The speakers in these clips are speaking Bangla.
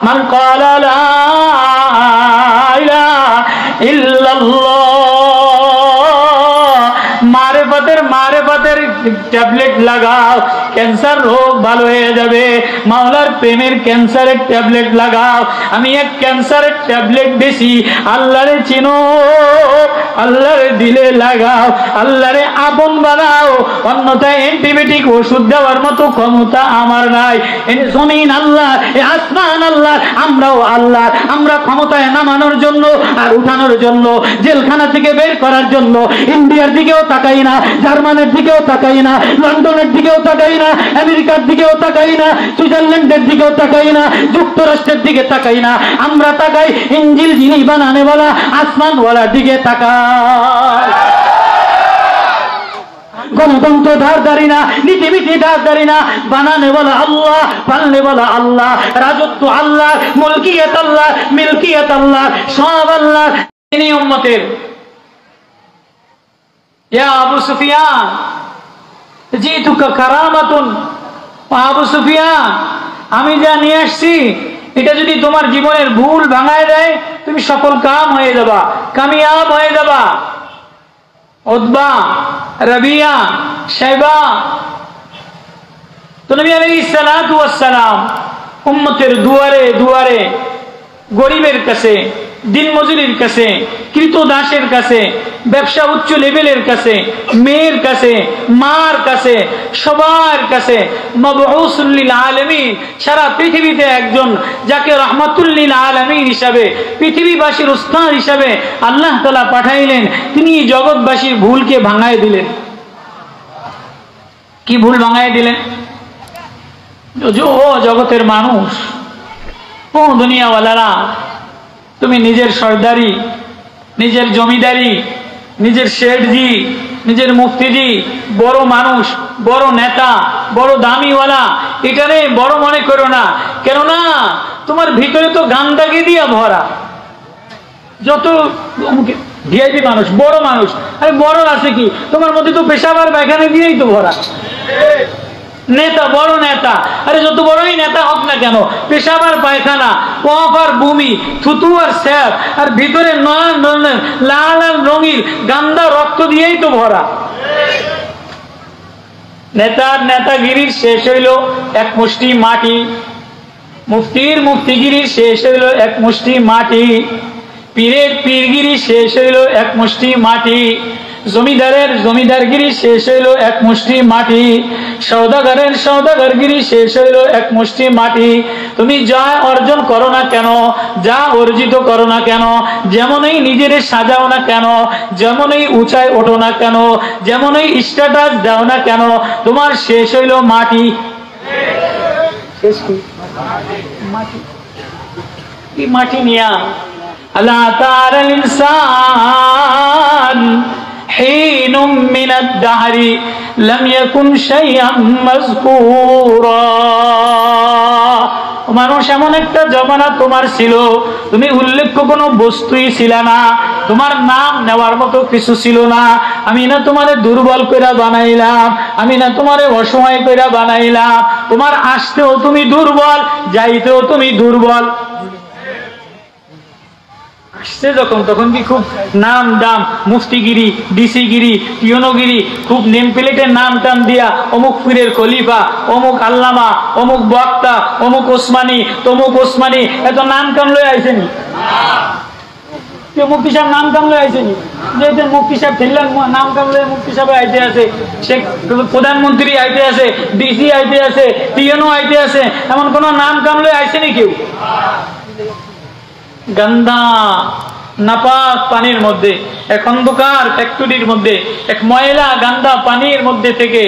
মান ক্বালা লা ইলাহা ইল্লাল্লাহ, মারেফতের ট্যাবলেট লাগাও, ক্যান্সার রোগ ভালো হয়ে যাবে। মাওলার প্রেমের ক্যান্সারের ট্যাবলেট লাগাও। আমি এক ক্যান্সারের ট্যাবলেট দিছি, আল্লাহরে চিনো, আল্লাহরে দিলে লাগাও, আল্লাহরে আপন বানাও, অন্যথায় অ্যান্টিবায়োটিক ওষুধ দেওয়ার মতো ক্ষমতা আমার নাই। জমিন আল্লাহ, আসমান আল্লাহ, আমরাও আল্লাহ। আমরা ক্ষমতায় নামানোর জন্য আর উঠানোর জন্য, জেলখানা থেকে বের করার জন্য ইন্ডিয়ার দিকেও তাকাই না, জার্মানের দিকেও তাকাই না, লন্ডনের দিকেও তাকাই না, আমেরিকার দিকেও তাকাই না, সুইজারল্যান্ডের দিকেও তাকাই না, যুক্তরাষ্ট্রের দিকে তাকাই না। আমরা তাকাই ইঞ্জিল যিনি বানানেওয়ালা আসমানওয়ালার দিকে তাকাই। গণতন্ত্র ধারদারি না, নীতিবিধি ধারদারি না, বানানেওয়ালা আল্লাহ, পালনেওয়ালা আল্লাহ, রাজত্ব আল্লাহ, মুলকিয়াত আল্লাহ, মিলকিয়াত আল্লাহ, সব আল্লাহ। তিনি উম্মতের ইয়া আবু সুফিয়ান জিতুকা কারামাতুন, আবু সুফিয়ান আমি যা নিয়ে আসছি এটা যদি তোমার জীবনের ভুল ভাঙায় দেয়, তুমি সফল কাম হয়ে যাবা, কামিয়াব হয়ে যাবা। উতবা, রাবিয়া, শাইবা, তো নবী আলাইহিস সালাতু ওয়াস সালাম উম্মতের দুয়ারে দুয়ারে, গরিবের কাছে, দিন মজুরির কাছে, কৃতদাসের কাছে, ব্যবসা উচ্চ লেভেলের কাছে, মেয়ের কাছে, মার কাছে, সবার কাছে মাবউসুল লিল আলামিন, সারা পৃথিবীতে একজন যাকে রাহমাতুল লিল আলামিন হিসাবে, পৃথিবীবাসীর উস্তাদ হিসাবে আল্লাহ তাআলা পাঠাইলেন। তিনি জগৎবাসীর ভুলকে ভাঙায় দিলেন। কি ভুল ভাঙায় দিলেন? ও জগতের মানুষ, ও দুনিয়াওয়ালারা, তুমি নিজের সর্দারি, নিজের জমিদারি, নিজের শেঠজি, নিজের মুফতিজি, বড় মানুষ, বড় নেতা, বড় দামিওয়ালা, এটারে বড় মনে করো না। কেননা তোমার ভিতরে তো গান্দাগি দিয়া ভরা। যত ভিআইপি মানুষ, বড় মানুষ, আরে বড় আছে কি, তোমার মধ্যে তো পেশাবার পায়খানা দিয়েই তো ভরা। নেতা, বড় নেতা, আরে যত বড়ই নেতা হোক না কেন, পেশাবার পায়খানা, কফ আর বমি, থুতু আর স্যাপ, আর ভিতরে নয়ন ধরনের লাল লাল রঙিন গান্দা রক্ত দিয়েই তো ভরা। নেতার নেতাগিরির শেষ হইল এক মুষ্টি মাটি, মুফতির মুফতিগিরির শেষ হইল এক মুষ্টি মাটি, পীরের পীরগিরি শেষ হইল এক মুষ্টি মাটি, জমিদারের জমিদারগিরি শেষ হইল এক মুষ্টি মাটি, সওদাগরের সওদাগরগিরি শেষ হইল এক মুষ্টি মাটি। তুমি যা অর্জন করো না কেন, যা অর্জিত করো না কেন, যেমনই নিজের সাজাও না কেন, যেমনই উঁচায় ওঠো না কেন, যেমনই স্ট্যাটাস দাও না কেন, তোমার শেষ হইল মাটি। শেষ কি? মাটি। কি মাটি নিয়া? আল্লাহ তাআলার ইনসান حين من الدهر لم يكن شيئا مذكورا। মানুষ এমন একটা জমানা তোমার ছিল, তুমি উল্লেখ্য কোনো বস্তুই ছিল না, তোমার নাম নেওয়ার মতো কিছু ছিল না। আমি না তোমারে দুর্বল কইরা বানাইলাম, আমি না তোমারে অসহায় কইরা বানাইলাম। তোমার আসতেও তুমি দুর্বল, যাইতেও তুমি দুর্বল। আসছে যখন, তখন কি খুব নাম দাম, মুফতিগিরি, ডিসিগিরি, পিয়নগিরি, খুব নেম প্লেটের নাম টাম দিয়া অমুক পীরের খলিফা, অমুক আল্লামা, অমুক বক্তা, অমুক ওসমানী, তমুক ওসমানী, এত নাম কাম লয়ে আইসেনি? মুফতি সাহেব নাম কাম লয়ে আইসেনি? যে মুফতি সাহেব ফিরলেন, নাম কাম লয়ে মুফতি সাহেব আইতে আছে, সে প্রধানমন্ত্রী আইতে আছে, ডিসি আইতে আছে, পিয়নও আইতে আছে, এমন কোন নাম কাম লয়ে আইসেনি কেউ? গন্ধা নাপাক পানির মধ্যে, এক অন্ধকার ফ্যাক্টরির মধ্যে, এক ময়লা গান্দা পানির মধ্যে থেকে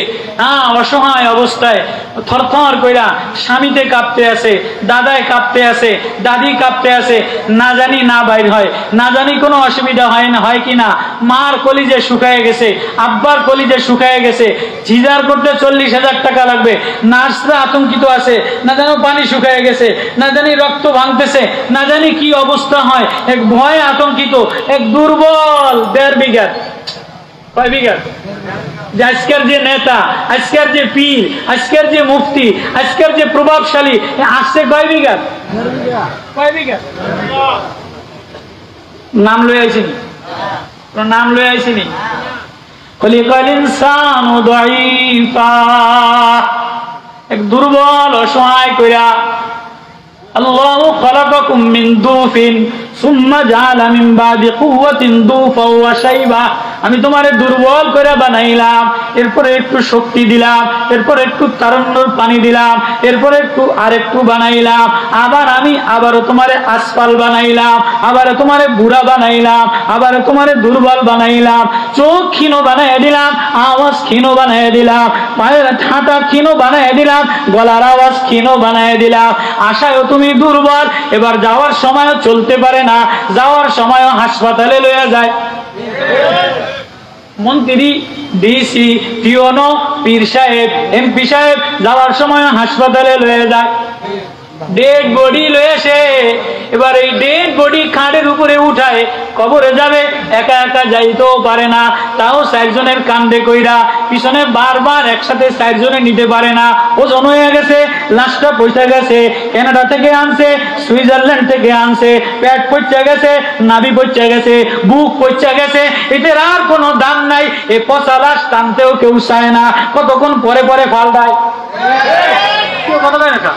অসহায় অবস্থায় থরথর কইরা স্বামীতে কাঁপতে আছে, দাদায় কাঁপতে আছে, দাদি কাঁপতে আছে, না জানি না বাইর হয়, না জানি কোনো অসুবিধা হয় না, হয় কিনা। মার কলিজে শুকায় গেছে, আব্বার কলিজে শুকায় গেছে, সিজার করতে 40,000 টাকা লাগবে, নার্সরা আতঙ্কিত আছে, না জানো পানি শুকায় গেছে, না জানি রক্ত ভাঙতেছে, না জানি কি অবস্থা হয়, এক ভয়ে আতঙ্কিত, এক দুর্বল 1.5 বিঘা, 5 বিঘা যে আজকের যে নেতা, আজকের যে পীর, আজকের যে মুফতি, আজকের যে প্রভাবশালী, আসছে কয় বিঘা? কয় বিঘা? নাম লয়ে আইসিনি, নাম লয়ে আইসিনি। খলিকাল ইনসানু দাঈফা, এক দুর্বল অসহায় কইরা আল্লাহু খালাকাকুম মিন দুফিন সুম্মা জাআলা মিন বাদি কুওয়াতিন দুফা ওয়া শাইবা, আমি তোমারে দুর্বল করে বানাইলাম, এরপরে একটু শক্তি দিলাম, এরপরে একটু তারুণ্যর পানি দিলাম, এরপরে একটু আরেকটু বানাইলাম, আবার আমি আবারও তোমারে আসফাল বানাইলাম, আবার তোমারে বুড়া বানাইলাম, আবার তোমারে দুর্বল বানাইলাম, চোখ ক্ষীণ বানাই দিলাম, আওয়াজ ক্ষীণ বানাই দিলাম, পায়ের ঠাঁটা ক্ষীণ বানাই দিলাম, গলার আওয়াজ ক্ষীণ বানাই দিলাম। আশায়ও তুমি দুর্বল, এবার যাওয়ার সময়ও চলতে পারে না, যাওয়ার সময়ও হাসপাতালে লইয়া যায়। মন্ত্রী, ডিসি, টিওনো, পীর সাহেব, এমপি সাহেব যাওয়ার সময় হাসপাতালে লয়ে যায়, ডেড বডি লয়ে আসে। এবার এই ডেড বডি খাটের উপরে উঠায় কবরে যাবে, একা একা যাইতেও পারে না, তাও চারজনের কান্দে কইরা পিছনে বারবার একসাথে চারজনে নিতে পারে না, ওজন হয়ে গেছে, লাশটা পয়সা গেছে, কানাডা থেকে আনছে, সুইজারল্যান্ড থেকে আনছে, পেট পচা গেছে, নাভি পচা গেছে, বুক পচা গেছে, এদের আর কোনো দাম নাই। এই পচা লাশ টানতেও কেউ চায় না, কতক্ষণ পরে পরে ফালদায়, কথা বলে না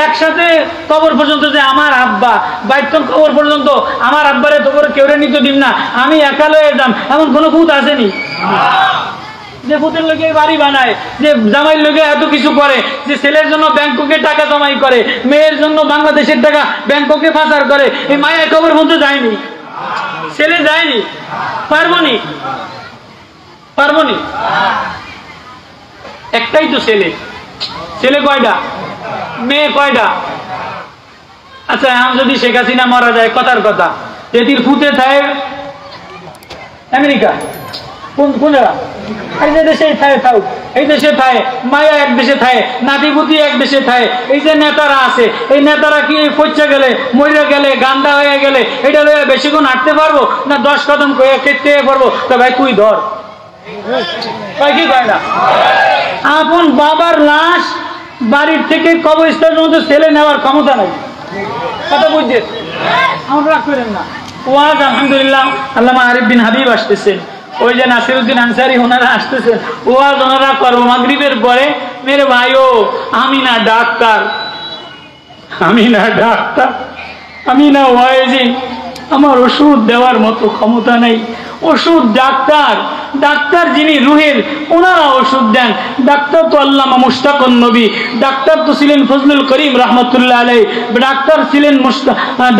একসাথে কবর পর্যন্ত। যে আমার আব্বা বাইতন কবর পর্যন্ত, আমার আব্বারে তো করে কেউ নিতে দিম না, আমি একা লয়ে যাম, এমন কোনো ভূত আসেনি যে ভূতের লোকে বাড়ি বানায়, যে জামাইয়ের লোকে এত কিছু করে, যে ছেলের জন্য ব্যাংককে টাকা জমাই করে, মেয়ের জন্য বাংলাদেশের টাকা ব্যাংককে পাচার করে। এই মায়া কবর পর্যন্ত যায়নি, ছেলে যায়নি, পারবনি, পারবনি। একটাই তো ছেলে, ছেলে কয়টা, মেয়ে কয়টা? আচ্ছা এখন যদি শেখ হাসিনা মারা যায়, কথার কথা, এটির ফুটে থাকে আমেরিকা, কোন এই যে দেশে থাকে, থাক এই দেশে থাকে, মায়া এক দেশে থাকে, নাতিপুতি এক দেশে থাকে। এই যে নেতারা আছে, এই নেতারা কি পচে গেলে, মরে গেলে, গান্দা হয়ে গেলে এটা লয়ে বেশিক্ষণ হাঁটতে পারবো না? 10 কদম খেতে পারবো? তো ভাই তুই ধর, কি কয় না? আপন বাবার লাশ বাড়ির থেকে কবরস্থানের মধ্যে ছেলে নেওয়ার ক্ষমতা নাই, কথা বুঝছেন? আমরা রাগ করেন না। ওয়াজ আলহামদুলিল্লাহ আল্লামা আরিফ বিন হাবিব আসতেছেন, ওই যে নাসিরউদ্দিন আনসারী ওনারা আসতেছেন, ওয়াজ ওনারা করবো মাগরিবের পরে। মেরে ভাইও, আমি না ডাক্তার, আমি না ডাক্তার, আমি না ওয়াইজি, আমার ওষুধ দেওয়ার মতো ক্ষমতা নেই। ওষুধ ডাক্তার, ডাক্তার যিনি রুহের, ওনারা ওষুধ দেন। ডাক্তার তো আল্লামা মুশতাকুন নবী, ডাক্তার তো ছিলেন ফজলুল করিম রহমতুল্লাহ আলাইহি, ডাক্তার ছিলেন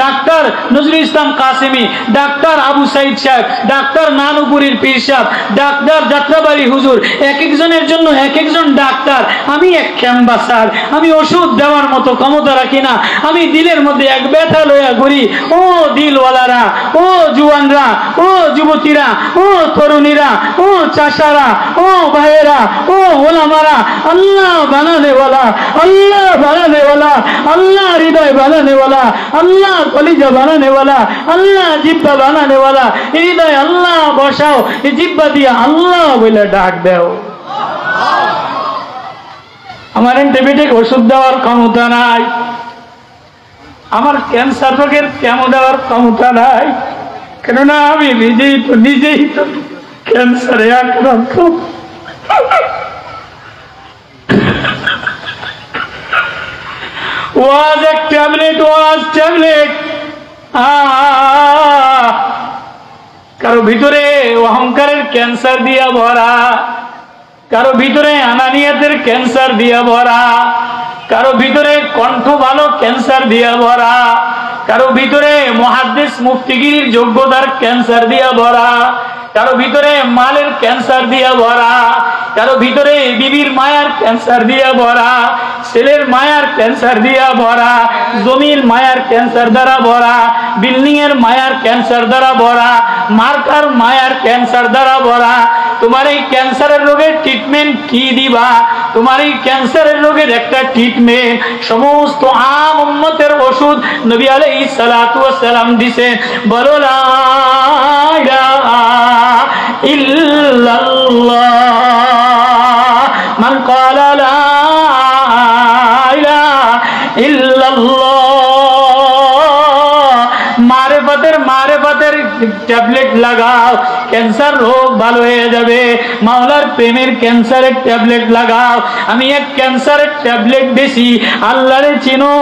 ডাক্তার নজরুল ইসলাম কাসেমি, ডাক্তার আবু সাইদ সাহেব, ডাক্তার নানুপুরীর পীর সাহেব, ডাক্তার যাত্রাবাড়ি হুজুর, এক একজনের জন্য এক একজন ডাক্তার। আমি এক ক্যাম্বাসার, আমি ওষুধ দেওয়ার মতো ক্ষমতা রাখি না। আমি দিলের মধ্যে এক ব্যথা লইয়া ঘুরি। ও দিলওয়ালারা, ও জুয়ানরা, ও যুবতীরা, ও তরুণীরা, ও চাষারা, ও ভাইয়েরা, ও ওলামারা, আল্লাহ বানানেওয়ালা, আল্লাহ বানানেওয়ালা, আল্লাহ হৃদয় বানানেওয়ালা, আল্লাহ কলিজা বানানেওয়ালা, আল্লাহ জিব্বা বানানেওয়ালা, হৃদয় আল্লাহ বসাও, এই জিব্বা দিয়ে আল্লাহ বলে ডাক দেও। আমার অ্যান্টিবায়োটিক ওষুধ দেওয়ার ক্ষমতা নাই, আমার ক্যান্সার রোগের কেমো দেওয়ার ক্ষমতা নাই, কেননা আমি নিজেই তো ক্যান্সারে আক্রান্ত। ওয়াজ এক ট্যাবলেট, ওয়াজ ট্যাবলেট। কারো ভিতরে অহংকারের ক্যান্সার দিয়া ভরা, কারো ভিতরে আনানিয়াতের ক্যান্সার দিয়া ভরা, কারো ভিতরে কণ্ঠ ভালো ক্যান্সার দিয়া ভরা, কারো ভিতরে মুহাদ্দিস মুফতিগিরির যোগ্যতার ক্যান্সার দিয়া ভরা, কারো ভিতরে মালের ক্যান্সার দিয়া ভরা, কারো ভিতরে বিবির মায়ার ক্যান্সার দিয়া ভরা, ছেলের মায়ার ক্যান্সার দিয়া ভরা, জমির মায়ার ক্যান্সার দ্বারা ভরা, বিল্ডিং এর মায়ার ক্যান্সার দ্বারা ভরা, মার্কার মায়ার ক্যান্সার দ্বারা ভরা। তোমার এই ক্যান্সারের রোগের ট্রিটমেন্ট কি দিবা? তোমার এই ক্যান্সারের রোগের একটা ট্রিটমেন্ট, সমস্ত আম উম্মতের ওষুধ নবী আলাইহিস সালাতু ওয়াস সালাম দিয়েছেন। বলো লা ইলাহা ইল্লাল্লাহ মান ক্বালা লা ইলাহা ইল্লাল্লাহ মারেফতের ট্যাবলেট লাগাও, ক্যান্সার রোগ ভালো হয়ে যাবে। মাওলার প্রেমের ক্যান্সারের ট্যাবলেট লাগাও। আমি এক ক্যান্সারের ট্যাবলেট দিছি, আল্লাহরে চিনো,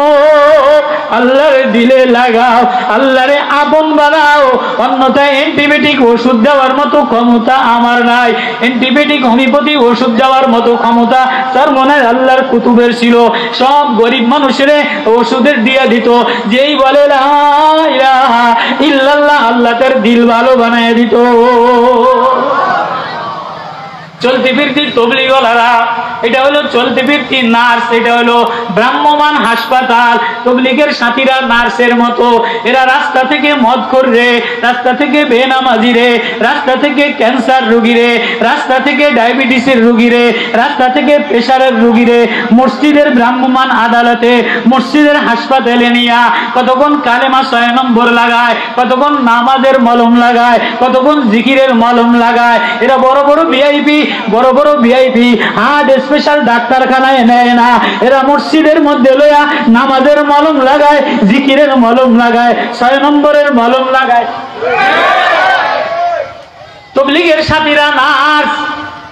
আল্লাহরে দিলে লাগাও, আল্লাহরে আপন বানাও। অন্যথায় অ্যান্টিবায়োটিক ওষুধ দেওয়ার মতো ক্ষমতা আমার নাই। অ্যান্টিবায়োটিক হোমিওপ্যাথি ওষুধ দেওয়ার মতো ক্ষমতা তার মনে আল্লাহর কুতুবের ছিল। সব গরিব মানুষের ওষুধের দিয়ে দিত। যেই বলে লা ইলাহা ইল্লাল্লাহ, আল্লাহ তার দিল ভালো বানায় দিত। চলতে ফিরতি তবলিগওয়ালারা, এটা হলো চলতে ফিরতি নার্স, এটা হলো ব্রাহ্মমান হাসপাতাল। তবলিগের সাথীরা নার্সের মতো, এরা রাস্তা থেকে মদখোর রে, রাস্তা থেকে বেনামাজি রে, রাস্তা থেকে ক্যান্সার রোগী রে, রাস্তা থেকে ডায়াবেটিসের রোগী রে, রাস্তা থেকে প্রেশারের রোগী রে মসজিদের ভ্রাম্যমান আদালতে, মসজিদের হাসপাতালে নিয়া কতক্ষণ কালেমা 6 নম্বর লাগায়, কতক্ষণ নামাজের মলম লাগায়, কতক্ষণ জিকিরের মলম লাগায়। এরা বড় বড় ভিআইপি, বড় বড় ভিআইপি হার্ট স্পেশাল ডাক্তারখানায় নেয় না। এরা মসজিদের মধ্যে লইয়া নামাজের মলম লাগায়, জিকিরের মলম লাগায়, 6 নম্বরের মলম লাগায়। তবলিগের সাথীরা নার্স,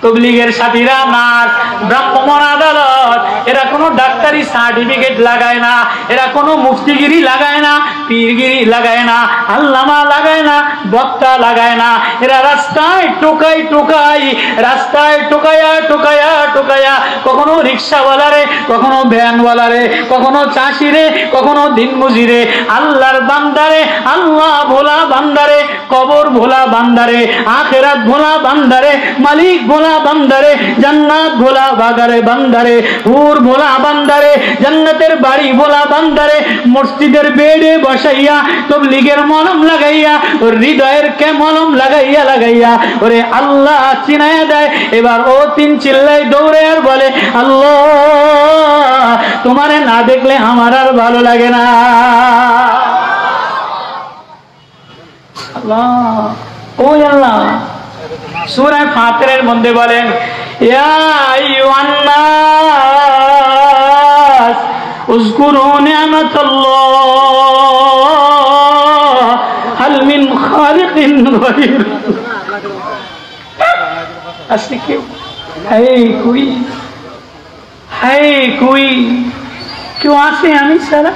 তবলিগের সাথীরা নার্স, ব্রাহ্মণ আদালত, এরা কোনো ডাক্তারি সার্টিফিকেট লাগায় না, এরা কোনো মুফতিগিরি লাগায় না, পীরগিরি লাগায় না, আল্লামা লাগায় না, বক্তা লাগায় না। এরা রাস্তায় টোকাই টোকাই, রাস্তায় টোকায়া টোকায়া টোকায়া, কখনো রিক্সাওয়ালারে, কখনো ভ্যানওয়ালারে, কখনো চাষিরে, কখনো দিনমজুরে, আল্লাহর বান্দারে, আল্লাহ ভোলা বান্দারে, কবর ভোলা বান্দারে, আখিরাত ভোলা বান্দারে, মালিক ভোলা বান্দারে, জান্নাত ভোলা বাগারে বান্দারে, হুর ভোলা বান্দারে, জান্নাতের বাড়ি ভোলা বান্দারে মসজিদের বেডে বসাইয়া তবলিগের মলম লাগাইয়া, ওর হৃদয়ের কে মলম লাগাইয়া লাগাইয়া ওরে আল্লাহ চিনায়া দেয়। এবার ও 3 চিল্লাই দৌড়ে আর বলে, আল্লাহ তোমারে না দেখলে আমার আর ভালো লাগে না। আল্লাহ, ও আল্লাহ সূরা ফাতিরের মধ্যে বলেন, ইয়া আইয়ুহান নাস উযকুরু নি'মাতাল্লাহ হাল মিন খালিকিন গায়রুল্লাহ। আসলে কি है कोई क्यों आसे আমি সারা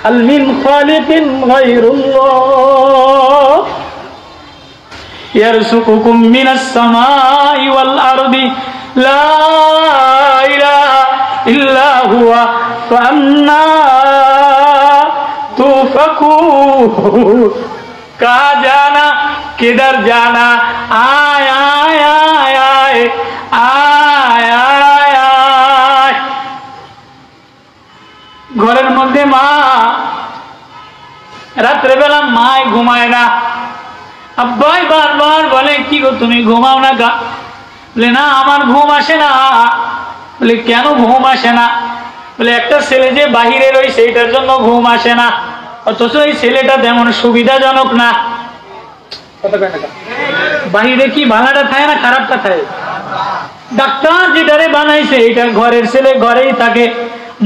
হাল মিন খালিকিন গায়রুল্লাহ يرزقكم من السماء والأرض لا إله إلا هو فأنا تؤفكون। कहाँ जाना, किधर जाना, आय आय आय आय आय आय आय। ঘরের মধ্যে মা, রাত্রেবেলা মায় ঘুমায় না। আব্বাই বারবার বলে, কি গো তুমি ঘুমাও না গা? বলে না আমার ঘুম আসে না। বলে কেন ঘুম আসে না? বলে একটা ছেলে যে বাহিরে রয়েছে এটার জন্য ঘুম আসে না, অথচ এই ছেলেটা তেমন সুবিধাজনক না। বাহিরে কি ভালোটা থাকে না খারাপটা থাকে? ডাক্তার যেটারে বানাইছে এটা ঘরের ছেলে ঘরেই থাকে,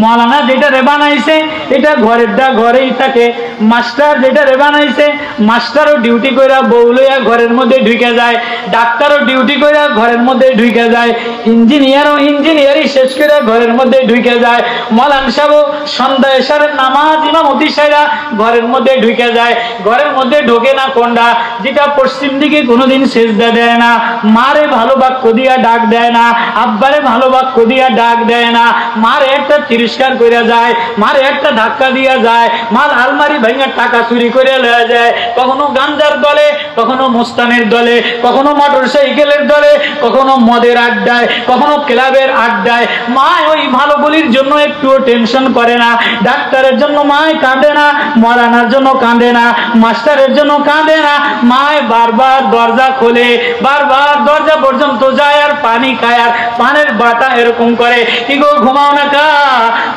মৌলানা যেটারে বানাইছে এটা ঘরেরটা ঘরেই থাকে, মাস্টার যেটারে বানাইছে মাস্টারও ডিউটি কইরা বউ লইয়া ঘরের মধ্যে ঢুকে যায়, ডাক্তারও ডিউটি কইরা ঘরের মধ্যে ঢুকে যায়, ইঞ্জিনিয়ারও ইঞ্জিনিয়ারিং শেষ করে ঘরের মধ্যে ঢুকে যায়, মৌলান সাহেবও সন্ধ্যা এশারের নামাজ ইমামতি সাইরা ঘরের মধ্যে ঢুকে যায়। ঘরের মধ্যে ঢোকে না কোনটা? যেটা পশ্চিম দিকে কোনোদিন সেজদা দেয় না, মারে ভালো বাক্য দিয়া ডাক দেয় না, আব্বারে ভালো বাক্য দিয়া ডাক দেয় না, মারে একটা তিরস্কার করে যায়, মারে একটা ধাক্কা দিয়া যায়, মাল আলমারি ভাঙা টাকা চুরি করে লয়ে যায়। কখনো গাঞ্জার দলে, কখনো মুস্তানের দলে, কখনো মোটর সাইকেলের দলে, কখনো মদের আড্ডায়, কখনো ক্লাবের আড্ডায়। মা ওই ভালো বলির জন্য একটুও টেনশন করে না, ডাক্তারের জন্য মায় কাঁদে না, মরানার জন্য কাঁদে না, মাস্টারের জন্য কাঁদে না। মায় বারবার দরজা খোলে, বারবার দরজা পর্যন্ত যায় আর পানি খায়, আর পানের বাটা এরকম করে, কি গো ঘুমাও না কা?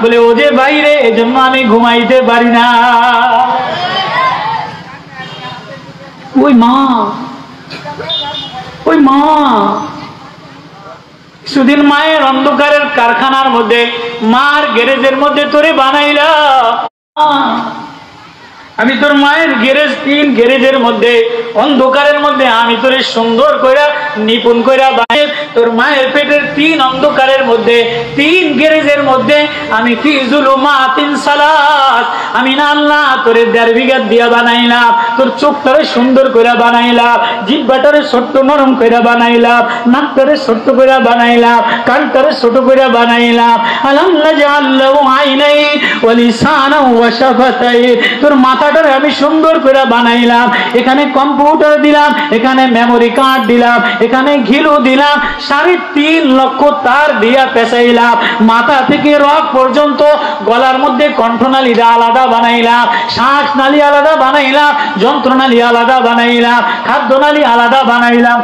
বলে ও যে বাইরে এজন্য আমি ঘুমাইতে পারি না। ওই মা ওই মা কিছুদিন মায়ের অন্ধকারের কারখানার মধ্যে, মার গ্যারেজের মধ্যে তোরে বানাইলা। আমি তোর মায়ের গ্যারেজ, 3 গ্যারেজের মধ্যে অন্ধকারের মধ্যে আমি তোরে সুন্দর কইরা নিপুণ কইরা বানাই। তোর মায়ের পেটের 3 অন্ধকারের মধ্যে, 3 গ্যারেজের মধ্যে আমি ফি যুলুমাতিন সালাস, আমি না আল্লাহ তোরে 1.5 বিঘা দিয়া বানাইলাম। তোর চোখটারে সুন্দর কইরা বানাইলাম, জিহ্বাটারে ছোট্ট নরম কইরা বানাইলাম, নাকটারে ছোট্ট কইরা বানাইলাম, কানটারে ছোট কইরা বানাইলাম। আলাম নাজআল লাহু আইনাইন ওয়া লিসানান ওয়া শাফাতাইন, তোর মাথাটারে আমি সুন্দর করে বানাইলাম। এখানে কম্পিউটার দিলাম, এখানে মেমোরি কার্ড দিলাম, এখানে ঘিলু দিলাম, 3.5 লক্ষ তার দিয়া পেঁচাইলাম। মাথা থেকে রক পর্যন্ত, গলার মধ্যে কণ্ঠনালীটা আলাদা বানাইলাম, শ্বাসনালী আলাদা বানাইলাম, যন্ত্রনালী আলাদা বানাইলাম, খাদ্যনালী আলাদা বানাইলাম।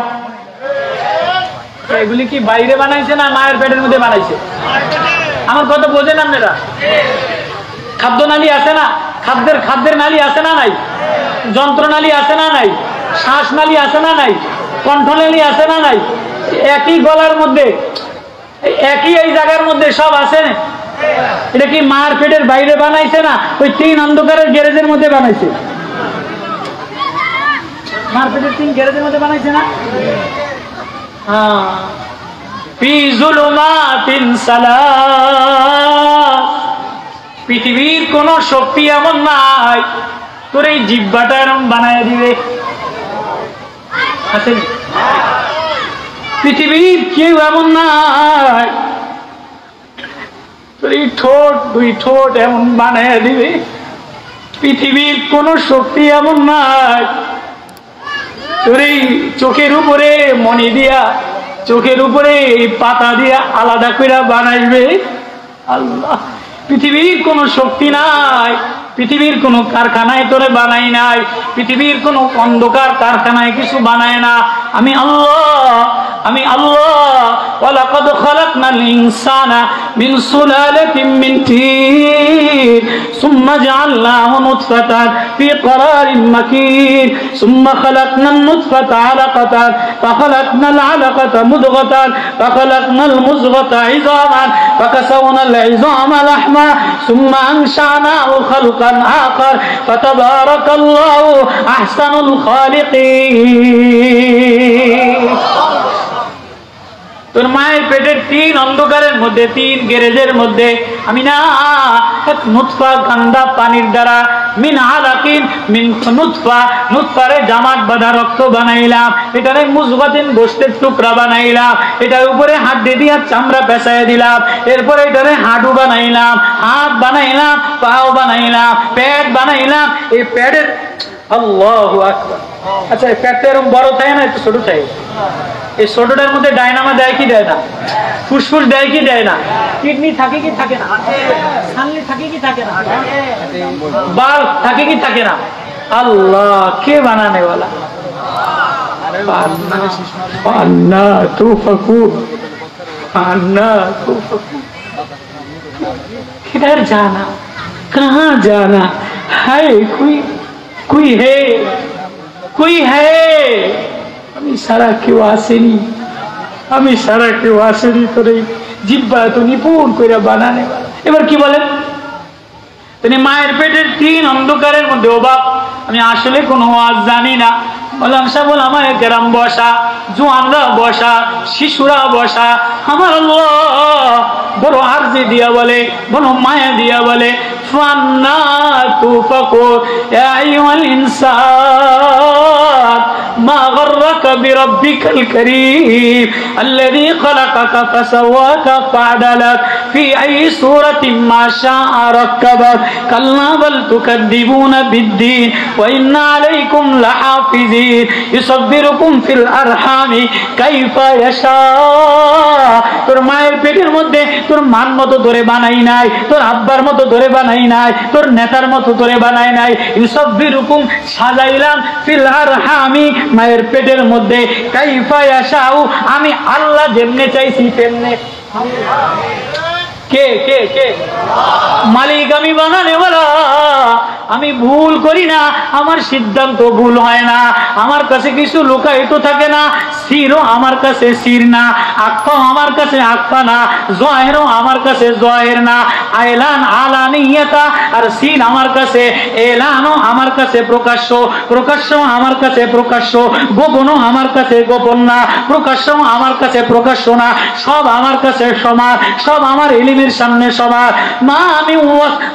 এগুলি কি বাইরে বানাইছে না মায়ের পেটের মধ্যে বানাইছে? আমার কথা বোঝেন আপনারা? খাদ্যনালী আছে না, খাদ্যের নালী আছে না নাই, যন্ত্রনালী আছে না নাই, শ্বাসনালী আছে না নাই, কণ্ঠনালী আছে না নাই, একই গলার মধ্যে, একই এই জায়গার মধ্যে সব আছে। এটা কি মার পেটের বাইরে বানাইছে না ওই 3 অন্ধকারের গ্যারেজের মধ্যে বানাইছে? মার পেটের 3 গ্যারেজের মধ্যে বানাইছে না? ফি যুলুমাতিন সালাস, পৃথিবীর কোন শক্তি এমন নাই তোর এই জিহ্বাটা এরকম বানায় দিবে। পৃথিবীর কেউ এমন নাই তোর এই ঠোঁট, 2 ঠোঁট এমন বানায় দিবে। পৃথিবীর কোন শক্তি এমন নাই তোর এই চোখের উপরে মণি দিয়া, চোখের উপরে পাতা দিয়া আলাদা করে বানাইবে। আল্লাহ, পৃথিবীর কোন শক্তি নাই, পৃথিবীর কোন কারখানায় তোরে বানাই নাই, পৃথিবীর কোন অন্ধকার কারখানায় কিছু বানায় না। আমি আল্লাহ, আমি আল্লাহ। ওয়ালাকাদ খালাকনাল ইনসানা মিন সুলালাতিন মিন তিন সুম্মা জাআলনাহু নুতফাতান ফি ক্বারারিন মাকিন সুম্মা খালাকনান নুতফাতা আলাকাতান ফাখালাকনাল আলাকাতা মুদগাতান ফাখালাকনাল মুযগাতা ইযামান ফাকাসাওনাল ইযামা লাহমা সুম্মা আনশানাহু খালকান আখার ফাতাবারাকাল্লাহু আহসানুল খালিকিন। তোর মায়ের পেটের 3 অন্ধকারের মধ্যে, 3 গ্যারেজের মধ্যে আমি না এক নুতফা গান্দা পানির দ্বারা, মিন আলাকিন মিন নুতফা, নুতফারে জামাত বাঁধা রক্ত বানাইলাম, এটারে মুযগাতিন গোশতের টুকরা বানাইলাম, এটার উপরে হাড্ডি দিয়া চামড়া পেঁচাইয়া দিলাম, এরপরে এটারে হাঁটু বানাইলাম, হাত বানাইলাম, পাও বানাইলাম, পেট বানাইলাম। এই পেটের আল্লাহু আকবার। আচ্ছা, এই পেটটা এরকম বড় থাকে না একটু ছোট থাকে? এই ছোটটার মধ্যে ডায়নামা দেয় কি দেয় না? ফুসফুস দেয় কি দেয় না? কিডনি থাকে কি থাকে না? ছানলি থাকে কি থাকে না? বাল থাকে কি থাকে না? আল্লাহ, কে বানানে वाला? अन्ना तुफकुर, अन्ना तुफकुर। किधर जाना, कहाँ जाना है? कोई है, कोई है। আমি সারা কেউ আসেনি, আমি সারা কেউ আসেনি তোর এই জিহ্বা তো নিপুণ করে বানানে। এবার কি বলেন? তিনি মায়ের পেটের 3 অন্ধকারের মধ্যে, ও বাপ আমি আসলে কোনো ওয়াজ জানি না। বললাম সাবল আমার গ্রাম বসা, জোয়ানরা বসা, শিশুরা বসা। আমার আল্লাহ বড় আরজি দিয়া বলে, বড় মায়া দিয়া বলে, ফান্না তুফাকুর ইয়া আইয়ুহাল ইনসান মা গররাকা বিরাব্বিকাল কারীম আল্লাযী খালাকাকা ফাসাওয়াকা ফাআদালাক ফি আইয়ি সূরাতিন মা শাআ রাক্কাবাক কাল্লা বাল তুকাদ্দিবুনা বিদ্দীন ওয়া ইন্না আলাইকুম লাহাফিজিন ইউসাব্বিরুকুম ফিল আরহামি কাইফা ইয়াশা। তোর মায়ের পেটের মধ্যে তোর মান মতো ধরে বানাই নাই, তোর আব্বার মতো ধরে বানাই নাই, তোর নেতার মতো ধরে বানাই নাই। ইউসাব্বিরুকুম সাজাইলাম ফিল আরহামি, মায়ের পেটের মধ্যে, কাইফা ইয়াশাউ, আমি আল্লাহ যেমনে চাইছি তেমনে। কে কে কে মালিক? আমি বানানে वाला। আমি ভুল করি না, আমার সিদ্ধান্ত ভুল হয় না, আমার কাছে কিছু লুকায়িত থাকে না। সিরও আমার কাছে সির না, আকফা আমার কাছে আকফা না, জহেরও আমার কাছে জহের না, আয়লান আলানিয়াতা আর সিন আমার কাছে, এলানও আমার কাছে প্রকাশ্য, প্রকাশ্য আমার কাছে প্রকাশ্য, গোপনও আমার কাছে গোপন না, প্রকাশ্য আমার কাছে প্রকাশ্য না, সব আমার কাছে সমান, সব আমার ইলমের সামনে সমান।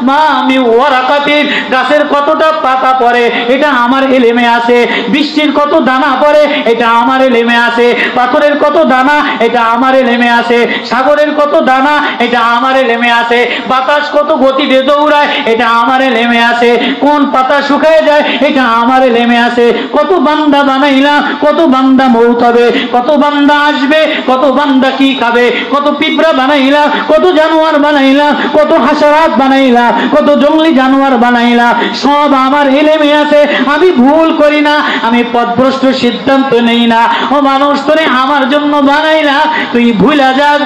মা আমি ওয়ারাকাতিন, গাছের কতটা পাতা পড়ে এটা আমার ইলমে আছে, বৃষ্টির কত দানা পড়ে এটা আমার ইলমে আছে, পাথরের কত দানা এটা আমার ইলমে আছে, সাগরের কত দানা এটা আমার ইলমে আছে, বাতাস কত গতিতে দৌড়ায় এটা আমার ইলমে আছে, কোন পাতা শুকায় যায় এটা আমার ইলমে আছে, কত বান্দা বানাইলাম, কত বান্দা মৌত হবে, কত বান্দা আসবে, কত বান্দা কি খাবে, কত পিঁপড়া বানাইলাম, কত জানোয়ার বানাইলাম, কত হাসারাত বানাইলাম, কত জঙ্গলি জানোয়ার বানাইলাম, সব আমার ইলমে আছে। আমি ভুল করি না, আমি পথভ্রষ্ট সিদ্ধান্ত নেই না। ও মানুষ, তোরে আমার জন্য বানাইলা, তুই ভুলা যাস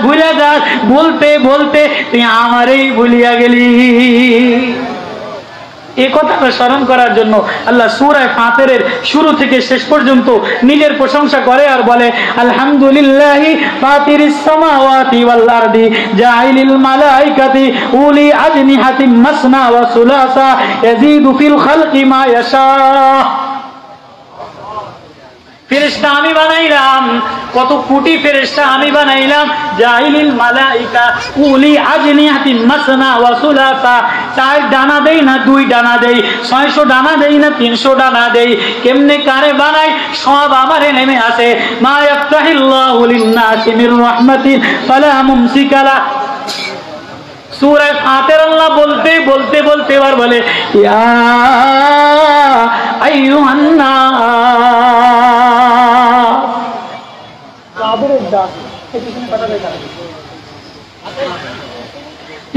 বলতে বলতে তুই আমারই ভুলিয়া গেলি। এই কথাটা স্মরণ করার জন্য আল্লাহ সূরা ফাতিরের শুরু থেকে শেষ পর্যন্ত নিজের প্রশংসা করে আর বলে, আলহামদুলিল্লাহি ফাতিরিস সামাওয়াতি ওয়াল আরদি জাইলিল মালাইকাতি উলি আজনিহাতিম মাসনা ওয়া সুলাসা ইয়াজিদু ফিল খালকি মা ইয়াশা। ফেরেশতা আমি বানাইলাম, কত কোটি ফেরেশতা আমি বানাইলাম, জাইলিল মালাইকা উলি আজনিহাতিম মাসনা ওয়া সুলাসা, 4 ডানা দেই না 2 ডানা দেই, 600 ডানা দেই না 300 ডানা দেই, কেমনে কারে বানাই সব আমার ইলমে আছে। মা ইয়াফতাহিল্লাহু লিন-নাসি মির রাহমাতিন ফালা মুমসিকা লা। সূরা ফাতির আল্লাহ বলতে বলতে বলতে এবার বলে, ইয়া আইয়ুহান নাস, আদরের ডাক এই পিছনে কথা লেখা আছে,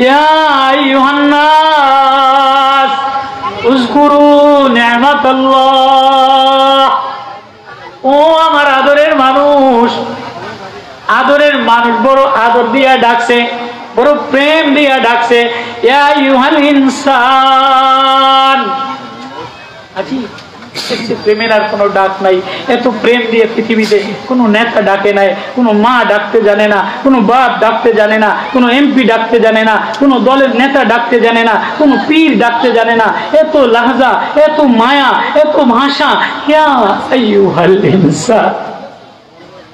ইয়া আইয়ুহান নাস উযকুরু নি'মাতাল্লাহ। ও আমার আদরের মানুষ, আদরের মানুষ বড় আদর দিয়া ডাকছে, বড় প্রেম দিয়া ডাকছে, ইয়া আইয়ুহাল ইনসান। আজি প্রেমের আর কোনো ডাক নাই, এত প্রেম দিয়ে পৃথিবীতে কোনো নেতা ডাকে নাই, কোনো মা ডাকতে জানে না, কোনো বাপ ডাকতে জানে না, কোনো এমপি ডাকতে জানে না, কোনো দলের নেতা ডাকতে জানে না, কোনো পীর ডাকতে জানে না। এত লাহজা, এত মায়া, এত ভাষা, ইয়া আইয়ুহাল ইনসান।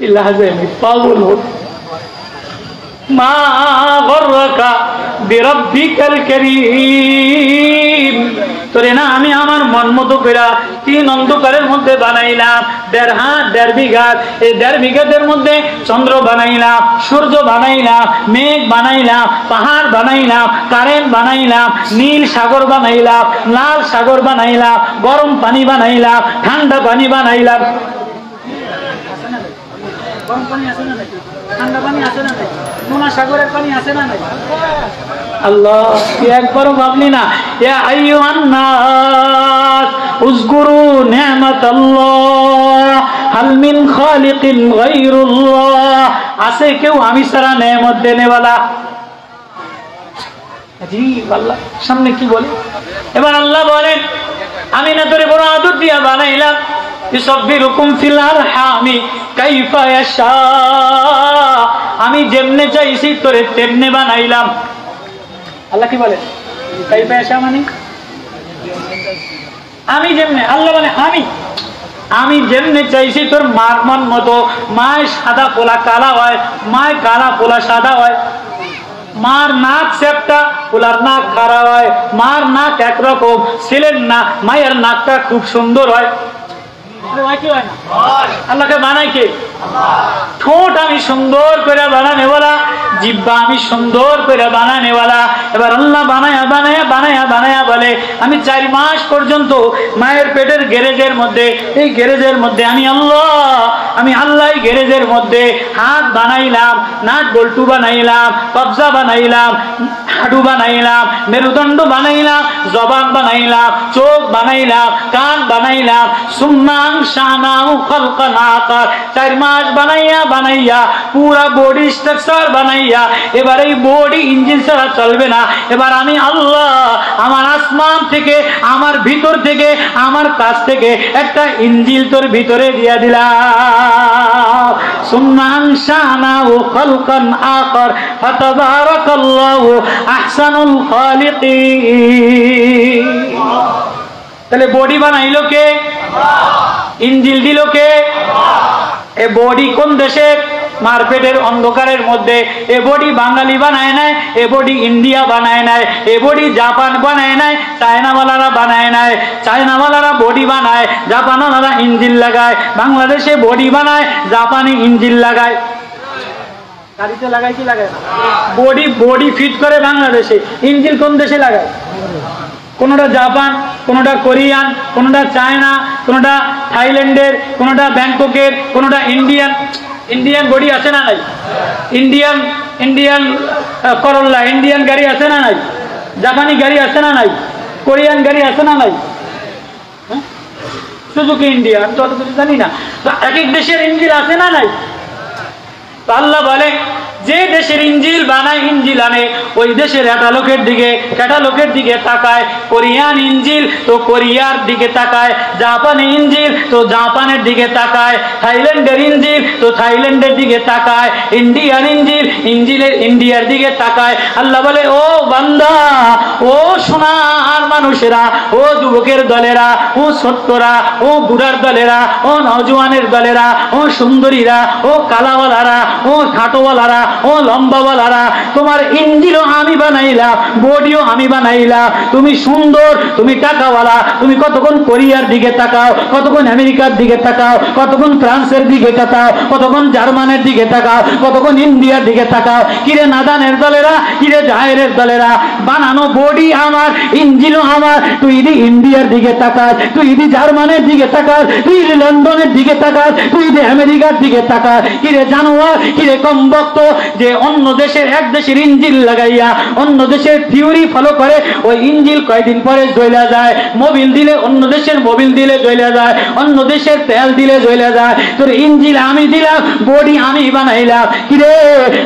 এই লাহজায় আমি পাগল হই। মা গররাকা বিরাব্বিকাল কারীম, তোরে না আমি আমার মন মতো করে 3 অন্ধকারের মধ্যে বানাইলাম, 1.5 হাত 1.5 বিঘা, এই 1.5 বিঘাতের মধ্যে চন্দ্র বানাইলাম, সূর্য বানাইলাম, মেঘ বানাইলাম, পাহাড় বানাইলাম, কারেন্ট বানাইলাম, নীল সাগর বানাইলাম, লাল সাগর বানাইলাম, গরম পানি বানাইলাম, ঠান্ডা পানি বানাইলাম। গরম পানি আছে না নাকি? ঠান্ডা পানি আছে না নাকি? নোনা সাগরের পানি আছে না নাকি? আল্লাহ, একবারও ভাবলি না? ইয়া আইয়ুহান নাস উযকুরু নি'মাতাল্লাহ হাল মিন খালিকিন গায়রুল্লাহ। আছে কেউ আমি ছাড়া নেয়ামত দেনেওয়ালা? জি আল্লাহ সামনে কি বলে? এবার আল্লাহ বলেন, আমি না তোরে বড় আদর দিয়া বানাইলাম, ইউসাব্বিরুকুম ফিল আরহামি কাইফা ইয়াশা। আমি যেমনে চাইছি তোরে তেমনে বানাইলাম। আল্লাহ কি বলে? কাইফা ইয়াশা মানে আমি যেমনে, আল্লাহ বলে আমি যেমনে চাইছি তোর মার মন মতো। মায় সাদা পোলা কালা হয়, মায় কালা পোলা সাদা হয়। মার নাক সেপটা, পোলার নাক খাড়া হয়। মার নাক একরকম, ছেলের না মায়ের নাকটা খুব সুন্দর হয়। আল্লাহকে বানাই কে? ঠোঁট আমি সুন্দর করে বানানেওয়ালা, জিহ্বা আমি সুন্দর করে বানানেওয়ালা। এবার আল্লাহ বানায়া বানায়া বানায়া বানায়া বলে, আমি 4 মাস পর্যন্ত মায়ের পেটের গ্যারেজের মধ্যে, এই গ্যারেজের মধ্যে আমি আল্লাহ গ্যারেজের মধ্যে হাত বানাইলাম, নাট বল্টু বানাইলাম, কবজা বানাইলাম, হাঁটু বানাইলাম, মেরুদণ্ড বানাইলাম, জবান বানাইলাম, চোখ বানাইলাম, কান বানাইলাম, সুম্মান শানাউ খালকান আখার, 4 মাস বানাইয়া পুরা বডি স্ট্রাকচার বানাইয়া এবার এই বডি ইঞ্জিন ছাড়া চলবে না। এবার আমি আল্লাহ আমার আসমান থেকে, আমার ভিতর থেকে, আমার কাছ থেকে একটা ইঞ্জিল তোর ভিতরে দিয়া দিলাম। সুম্মান শানাউ খালকান আখার ফাতাবারাকাল্লাহু আহসানুল খালিকিন। তাহলে বডি বানাইলো কে? ইঞ্জিল দিল কে? এ বডি কোন দেশে? মার্কেটের অন্ধকারের মধ্যে। এ বডি বাঙালি বানায় নাই, এ বডি ইন্ডিয়া বানায় নাই, এ বডি জাপান বানায় নাই, চায়নাওয়ালারা বানায় নাই। চায়নাওয়ালারা বডি বানায়, জাপানওয়ালারা ইঞ্জিন লাগায়। বাংলাদেশে বডি বানায়, জাপানি ইঞ্জিন লাগায়। গাড়িতে লাগায় কি লাগায় না? বডি ফিট করে বাংলাদেশে, ইঞ্জিন কোন দেশে লাগায়? কোনটা জাপান, কোনটা কোরিয়ান, কোনটা চায়না, কোনটা থাইল্যান্ডের, কোনটা ব্যাংককের, কোনটা ইন্ডিয়ান বডি আছে না নাই? ইন্ডিয়ান করল্লা, ইন্ডিয়ান গাড়ি আছে না নাই? জাপানি গাড়ি আছে না নাই? কোরিয়ান গাড়ি আছে না নাই? সুজুকি ইন্ডিয়া, আমি তো অত কিছু জানি না। তো এক এক দেশের ইঞ্জিল আছে না নাই? আল্লাহ বলে যে দেশের ইঞ্জিল বানায়, ইঞ্জিল আনে, ওই দেশের ক্যাটালগের দিকে তাকায়। কোরিয়ান ইঞ্জিল তো কোরিয়ার দিকে তাকায়, জাপানি ইঞ্জিল তো জাপানের দিকে তাকায়, থাইল্যান্ডের ইঞ্জিল তো থাইল্যান্ডের দিকে তাকায়, ইন্ডিয়ান ইন্ডিয়ার দিকে তাকায়। আল্লাহ বলে ও বান্দা, ও সোনার মানুষেরা, ও যুবকের দলেরা, ও ছোট্টরা, ও বুড়ার দলেরা, ও নওজোয়ানের দলেরা, ও সুন্দরীরা, ও কালাওয়ালারা, ও খাটোওয়ালারা, ও লম্বাওয়ালারা, তোমার ইঞ্জিলও আমি বানাইলাম, বডিও আমি বানাইলাম। তুমি সুন্দর, তুমি টাকাওয়ালা, তুমি কতক্ষণ কোরিয়ার দিকে তাকাও, কতক্ষণ আমেরিকার দিকে তাকাও, কতক্ষণ ফ্রান্সের দিকে তাকাও, কতক্ষণ জার্মানের দিকে তাকাও, কতক্ষণ ইন্ডিয়ার দিকে তাকাও। কিরে নাদানের দলেরা, কিরে জাহেরের দলেরা, বানানো বডি আমার, ইঞ্জিলও আমার। তুই ইদি ইন্ডিয়ার দিকে তাকাস, তুই ইদি জার্মানের দিকে তাকাস, তুই ইদি লন্ডনের দিকে তাকাস, তুই ইদি আমেরিকার দিকে তাকাস। কিরে জানোয়ার, কিরে কমবক্ত, যে অন্য দেশের এক দেশের ইঞ্জিল লাগাইয়া অন্য দেশের থিওরি ফলো করে, ওই ইঞ্জিল কয়দিন পরে জ্বলা যায়। মোবিল দিলে, অন্য দেশের মোবিল দিলে জ্বলা যায়, অন্য দেশের তেল দিলে জ্বলা যায়। তোর ইঞ্জিল আমি দিলাম, বডি আমি বানাইলাম। কিরে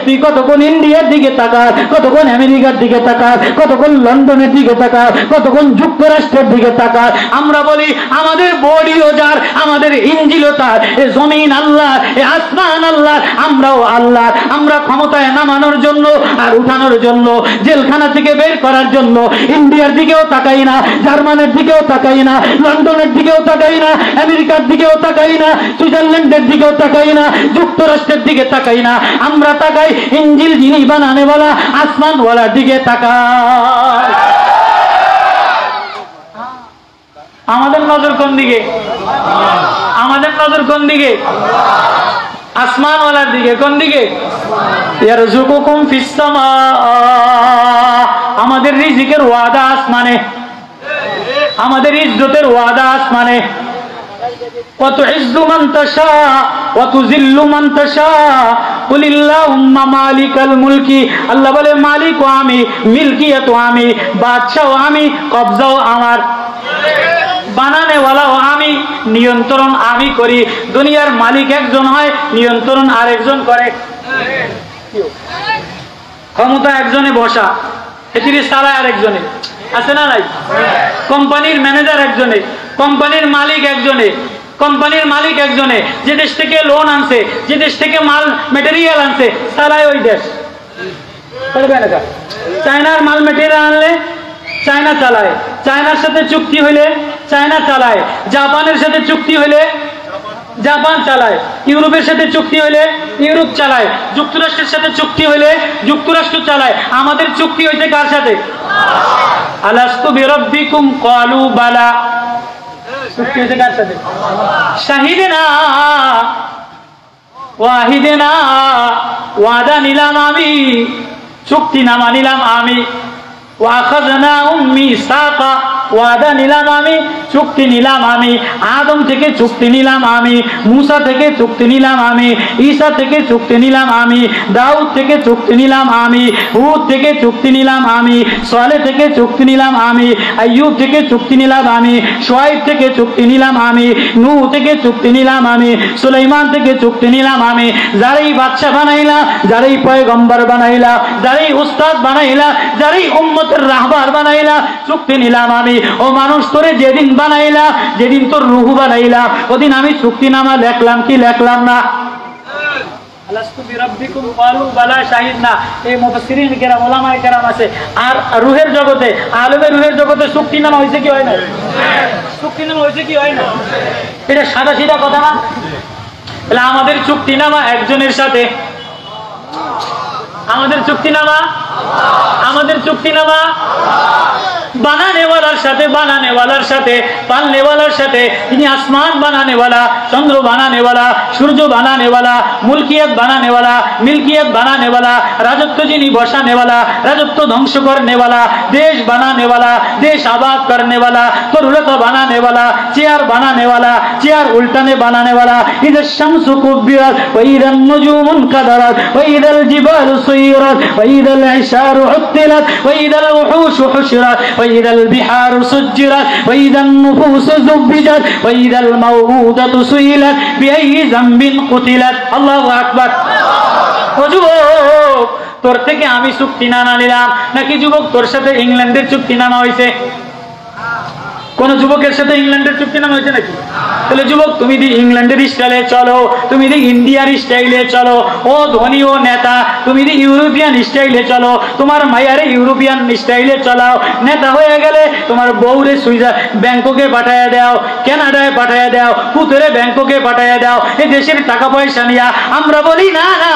তুই কতক্ষণ ইন্ডিয়ার দিকে তাকাস, কতক্ষণ আমেরিকার দিকে তাকাস, কতক্ষণ লন্ডনের দিকে তাকাস, কতক্ষণ যুক্তরাষ্ট্রের দিকে তাকাস। আমরা বলি আমাদের বডিও যার, আমাদের ইঞ্জিলও তার। এ জমিন আল্লাহ, এ আসমান আল্লাহ, আমরাও আল্লাহ। আমরা ক্ষমতায় নামানোর জন্য আর উঠানোর জন্য, জেলখানা থেকে বের করার জন্য ইন্ডিয়ার দিকেও তাকাই না, জার্মানের দিকেও তাকাই না, লন্ডনের দিকেও তাকাই না, আমেরিকার দিকেও তাকাই না, সুইজারল্যান্ডের দিকেও তাকাই না, যুক্তরাষ্ট্রের দিকে তাকাই না। আমরা তাকাই ইঞ্জিল যিনি বানানেওয়ালা আসমানওয়ালার দিকে তাকাই। আমাদের নজর কোন দিকে? আমাদের নজর কোন দিকে? আসমানওয়ালার দিকে। কোন দিকে? ইয়ারযুকুকুম ফিস সামা, আমাদের রিজিকের ওয়াদা আসমানে, আমাদের ইজ্জতের ওয়াদা আসমানে। ওয়া তুইজ্জু মান তাশা ওয়া তুযিল্লু মান তাশা কুলিল্লাহুম্মা মালিকাল মুলকি। আল্লাহ বলে মালিকও আমি, মিলকিয়াতও আমি, বাদশাও আমি, কবজাও আমার, বানানেওয়ালাও আমি, নিয়ন্ত্রণ আমি করি। দুনিয়ার মালিক একজন হয়, নিয়ন্ত্রণ আরেকজন করে। ক্ষমতা একজনে বসা, পৃথিবীর সালায় আরেকজনে, আছে না নাই? কোম্পানির ম্যানেজার একজনে, কোম্পানির মালিক একজনে, কোম্পানির মালিক একজনে। যে দেশ থেকে লোন আনছে, যে দেশ থেকে মাল মেটেরিয়াল আনছে, সালায় ওই দেশ। চায়নার মাল মেটেরিয়াল আনলে চায়না চালায়, চায়নার সাথে চুক্তি হইলে চায়না চালায়, জাপানের সাথে চুক্তি হইলে জাপান চালায়, ইউরোপের সাথে চুক্তি হইলে ইউরোপ চালায়, যুক্তরাষ্ট্রের সাথে চুক্তি হইলে যুক্তরাষ্ট্র চালায়। আমাদের চুক্তি হইতে কার সাথে? আলাস্তু বিরাব্বিকুম ক্বালু বালা। চুক্তি হইতে কার সাথে? শাহিদিনা ওয়াহিদিনা, ওয়াদা নিলাম আমি, চুক্তি নামা নিলাম আমি। ওয়াখাযনাহুম মিসাকা, ওয়াদা নিলাম আমি, চুক্তি নিলাম আমি, আদম থেকে চুক্তি নিলাম আমি, মুসা থেকে চুক্তি নিলাম আমি, ঈসা থেকে চুক্তি নিলাম আমি, দাউদ থেকে চুক্তি নিলাম আমি, হুদ থেকে চুক্তি নিলাম আমি, সালেহ থেকে চুক্তি নিলাম আমি, আইয়ুব থেকে চুক্তি নিলাম আমি, শুআয়ব থেকে চুক্তি নিলাম আমি, নূহ থেকে চুক্তি নিলাম আমি, সুলাইমান থেকে চুক্তি নিলাম আমি। যারাই বাদশা বানাইলা, যারাই পয়গম্বর বানাইলা, যারাই উস্তাদ বানাইলা, যারাই উম্মতের রাহবার বানাইলা, চুক্তি নিলাম আমি। ও মানুষ, তোরে যেদিন বানাইলা, যেদিন তোর রূহ বানাইলা, ওদিন আমি চুক্তিনামা লেখলাম কি লেখলাম না? আলাস্তু বিরাব্বিকুম ক্বালু বালা শাহিদনা। এই মুফাসসিরিন কেরাম, উলামায়ে কেরাম আছে। আর রূহের জগতে, আলমে রূহের জগতে চুক্তিনামা হইছে কি হয় না? চুক্তিনামা হইছে কি হয় না? এটা সাদা সিধা কথা না। তাহলে আমাদের চুক্তিনামা একজনের সাথে, আমাদের চুক্তিনামা, আমাদের চুক্তিনামা বানানেওয়ালার সাথে, বানানেওয়ালার সাথে, পালনেওয়ালার সাথে। তিনি আসমান বানানেওয়ালা, চন্দ্র বানানেওয়ালা, সূর্য বানানেওয়ালা, মুলকিয়াত বানানেওয়ালা, মিল্কিয়াত বানানেওয়ালা, রাজত্ব যিনি বসানেওয়ালা, রাজত্ব ধ্বংস করনেওয়ালা, দেশ বানানেওয়ালা, দেশ আবাদ করনেওয়ালা, তরুলতা বানানেওয়ালা, চেয়ার বানানেওয়ালা, চেয়ার উল্টানে বানানেওয়ালা। ইদা শামসু কুব্বিরাত ওয়া ইদান নুজুমু কাদারাত ওয়া ইদাল জিবালু সুয়িরাত ওয়া ইদাল ইশারু উত্তিলাত ওয়া ইদাল উহুশু হুশিরাত ওয়া ইদাল বিহারু সুজ্জিরাত ওয়া ইদান নুফুসু যুব্বিজাত ওয়া ইদাল মাউউদাতু সুইলাত বিআইয়ি যামবিন কুতিলাত। আল্লাহু আকবার। ও যুবক, তোর থেকে আমি চুক্তিনামা নিলাম নাকি যুবক তোর সাথে ইংল্যান্ডের চুক্তিনামা হয়েছে? কোন যুবকের সাথে ইংল্যান্ডের চুক্তিনামা হয়েছে নাকি? তাহলে যুবক, তুমি যদি ইংল্যান্ডের স্টাইলে চলো, তুমি যদি ইন্ডিয়ার স্টাইলে চলো, ও ধনী ও নেতা, তুমি যদি ইউরোপিয়ান স্টাইলে চলো, তোমার মায়ারে ইউরোপিয়ান স্টাইলে চলাও, নেতা হয়ে গেলে তোমার বউরে সুইজা ব্যাংককে পাঠাইয়া দাও, কানাডায় পাঠাইয়া দাও, পুতরে ব্যাংককে পাঠাইয়া দাও, এই দেশের টাকা পয়সা নিয়া। আমরা বলি না না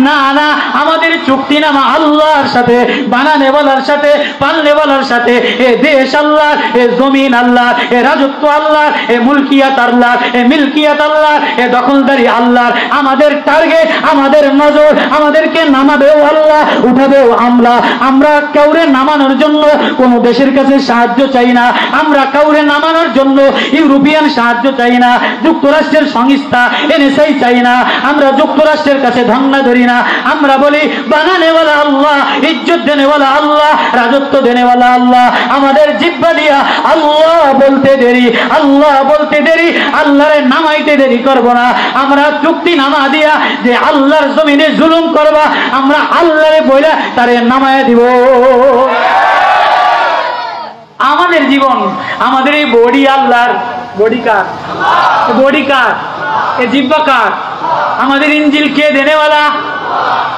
না না, আমাদের চুক্তিনামা আল্লাহর সাথে, বানানেওয়ালার সাথে, পালনেওয়ালার সাথে। এ দেশ আল্লাহ, এ জমিন আল্লাহ, এ রাজত্ব আল্লাহ, এ মুলকিয়াত আল্লাহ, এ মিলকিয়াত আল্লাহ, এ দখলদারি আল্লাহ। আমাদের টার্গেট, আমাদের নজর, আমাদেরকে নামাবেও আল্লাহ, উঠাবেও আমরা। আমরা কাউরে নামানোর জন্য কোন দেশের কাছে সাহায্য চাই না, আমরা কাউরে নামানোর জন্য ইউরোপিয়ান সাহায্য চাই না, যুক্তরাষ্ট্রের সংস্থা এনএসআই চাই না, আমরা যুক্তরাষ্ট্রের কাছে ধান্না ধরি না। আমরা বলি বানানেওয়ালা আল্লাহ, ইজ্জত দেনেওয়ালা আল্লাহ, রাজত্ব দেনেওয়ালা আল্লাহ। আমাদের জিহ্বা দিয়া আল্লাহ বলতে দেরি, আল্লাহ বলতে দেরি, আল্লাহরে নামাইতে দেরি করব না। আমরা চুক্তি নামা দিয়া যে আল্লাহর জমিনে জুলুম করবা, আমরা আল্লাহরে বইলা তারে নামায় দিব। আমাদের জীবন, আমাদের এই বডি আল্লাহর। বডি কার? বডি কার? এ জিহ্বা কার? আমাদের ইঞ্জিল কে দেনেওয়ালা?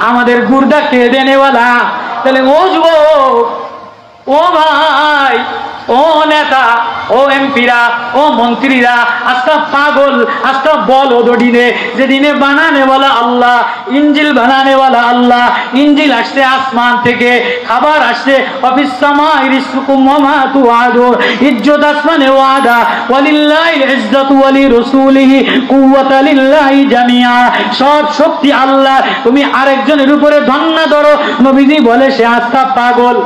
আমাদের গুর্দা কে দেনেওয়ালা? তাহলে ও যুবক, ও ভাই, ও নেতা, ও এমপিরা, ও মন্ত্রীরা, আজকা পাগল, আজকা বল ও দড়িনে, যেদিনে বানানেওয়ালা আল্লাহ, ইঞ্জিল বানানেওয়ালা আল্লাহ। ইঞ্জিল আসছে আসমান থেকে, খাবার আসছে অফিস সামাই রিজকুকুম ওয়া মা তুআদুন। ইজ্জত আসমানে ওয়াদা, ওয়ালিল্লাহিল ইজ্জাতু ওয়া লিরাসূলিহি কুওয়াতা লিল্লাহি জামিআ। সব শক্তি আল্লাহ। তুমি আরেকজনের উপরে ধন্না ধরো, নবীজি বলে সে আজকা পাগল।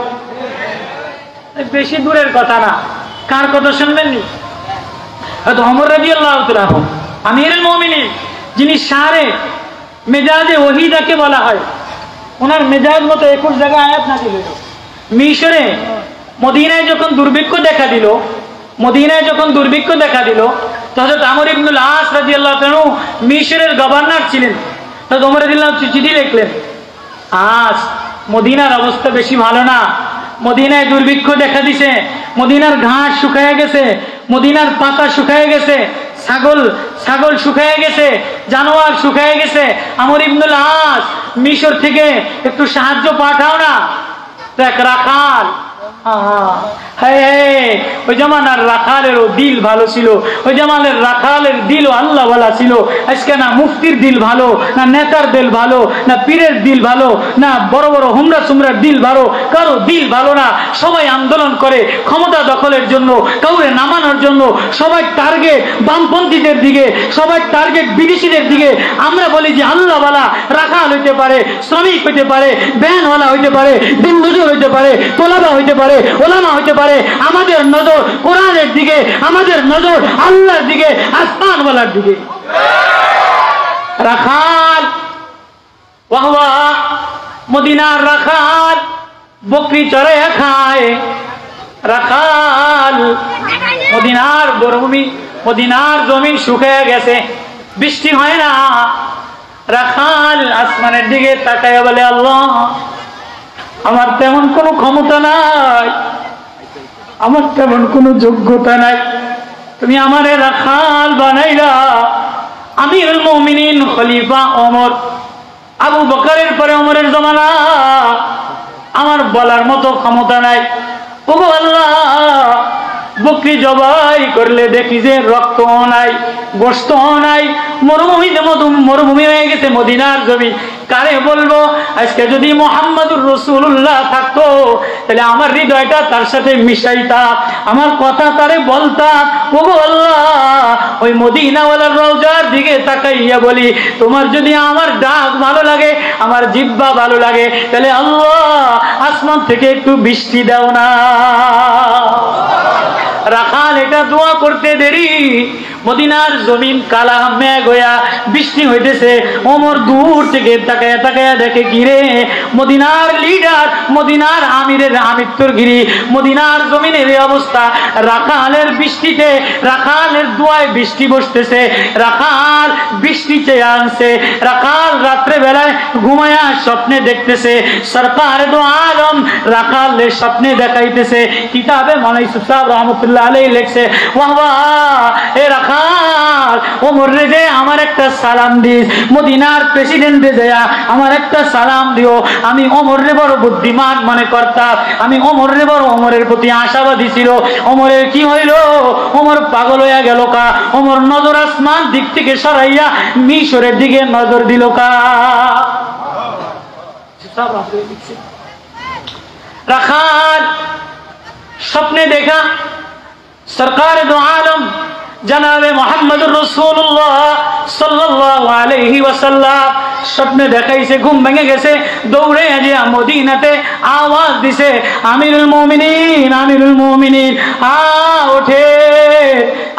বেশি দূরের কথা না, কার কথা শুনবেন নি? হয়তো ওমর রাদিয়াল্লাহু তাআলা আমিরুল মুমিনিন, যিনি শারে মেজাজে ওহী যাকে বলা হয়, ওনার মেজাজ মতো 21 জায়গায় আয়াত নাযিল হলো। মিশরে মদিনায় যখন দুর্ভিক্ষ দেখা দিল, মদিনায় যখন দুর্ভিক্ষ দেখা দিল, তো হযরত আমর ইবনুল আস রাদিয়াল্লাহু তাআলা মিশরের গভর্নর ছিলেন। হযরত ওমর রাদিয়াল্লাহু তাআলা চিঠি লিখলেন, আজ মদিনার অবস্থা বেশি ভালো না, মদিনায় দুর্ভিক্ষ দেখা দিছে, মদিনার ঘাস শুকায় গেছে, মদিনার পাতা শুকায় গেছে, ছাগল শুকায় গেছে, জানোয়ার শুকায় গেছে। আমর ইবনুল আস, মিশর থেকে একটু সাহায্য পাঠাও না। দেখ রাখাল, ওই জামানার রাখালেরও দিল ভালো ছিল, ওই জামানের রাখালের দিলও আল্লাহওয়ালা ছিল। আজকে না মুফতির দিল ভালো, না নেতার দিল ভালো, না পীরের দিল ভালো, না বড় বড় হুমরা সুমরার দিল ভালো, কারো দিল ভালো না। সবাই আন্দোলন করে ক্ষমতা দখলের জন্য, কাউরে নামানোর জন্য। সবাই টার্গেট বামপন্থীদের দিকে, সবাই টার্গেট বিদেশিদের দিকে। আমরা বলি যে আল্লাহওয়ালা রাখাল হইতে পারে, শ্রমিক হইতে পারে, ব্যানওয়ালা হইতে পারে, দিনমজুর হইতে পারে, তোলাবা হইতে পারে, ওলামা হইতে পারে, আমাদের নজর কোরআনের দিকে, আমাদের নজর আল্লাহর দিকে, আসমানওয়ালার দিকে। রাখাল ওয়াহওয়া মদিনার রাখাল বকরি চড়াইয়া খায়। রাখাল মদিনার মরুভূমি, মদিনার জমিন শুকিয়ে গেছে, বৃষ্টি হয় না। রাখাল আসমানের দিকে তাকায় বলে, আল্লাহ আমার তেমন কোনো ক্ষমতা নাই, আমার তেমন কোনো যোগ্যতা নাই, তুমি আমারে রাখাল বানাইলা। আমিরুল মুমিনিন খলিফা ওমর, আবু বকরের পরে ওমরের জমানা, আমার বলার মতো ক্ষমতা নাই। ওগো আল্লাহ, বকরি জবাই করলে দেখি যে রক্ত নাই, গোশত নাই, মরুভূমিতে মরুভূমি হয়ে গেছে মদিনার জমি। কারে বলবো? আজকে যদি মুহাম্মদুর রাসূলুল্লাহ থাকতো তাহলে আমার হৃদয়টা তার সাথে মিশাইতাম, আমার কথা তারে বলতাম। ওগো আল্লাহ, ওই মদিনাওয়ালার রওজার দিকে তাকাইয়া বলি, তোমার যদি আমার ডাক ভালো লাগে, আমার জিহ্বা ভালো লাগে, তাহলে আল্লাহ আসমান থেকে একটু বৃষ্টি দাও না। রাখাল এটা দোয়া করতে দেরি, মদিনার জমিন কালা মেঘ হইয়া বৃষ্টি হইতেছে। ওমর দূর থেকে তাকায়া তাকায়া দেখে, গিরে মদিনার লিডার, মদিনার আমিরের আমিত্বরগিরি, মদিনার জমিনের এই অবস্থা। রাখালের বৃষ্টিতে, রাখালের দোয়ায় বৃষ্টি বসতেছে, রাখাল বৃষ্টি চেয়ে আনছে। রাখাল রাত্রে বেলায় ঘুমায়া স্বপ্নে দেখতেছে, সরকার দো আলম রাখালের স্বপ্নে দেখাইতেছে। কিতাবে মৌলানা ইউসুফ সাহেব রহমতুল্লাহ আলাইহি লিখছে, ওয়াহ ওয়াহ এ রাখাল, ওমর রে যে আমার একটা সালাম দিস, মদিনার প্রেসিডেন্টে যায় আমার একটা সালাম দিও। আমি ওমর রে বড় বুদ্ধিমান মনে করতাম, আমি ওমর রে বড় ওমরের প্রতি আশাবাদী ছিল। ওমরের কি হইল? ওমর পাগল হইয়া গেল কা? ওমর নজর আসমান দিক থেকে সরাইয়া মিশরের দিকে নজর দিল কা? রাখাল স্বপ্নে দেখা সরকার দো আলম জনাবে মুহাম্মদুর রাসূলুল্লাহ সাল্লাল্লাহু আলাইহি ওয়াসাল্লাম স্বপ্নে দেখাইছে, ঘুম ভেঙে গেছে, দৌড়ে যে মদিনাতে আওয়াজ দিছে, আমিরুল মুমিনিন, আমিরুল মুমিনিন, ওঠে।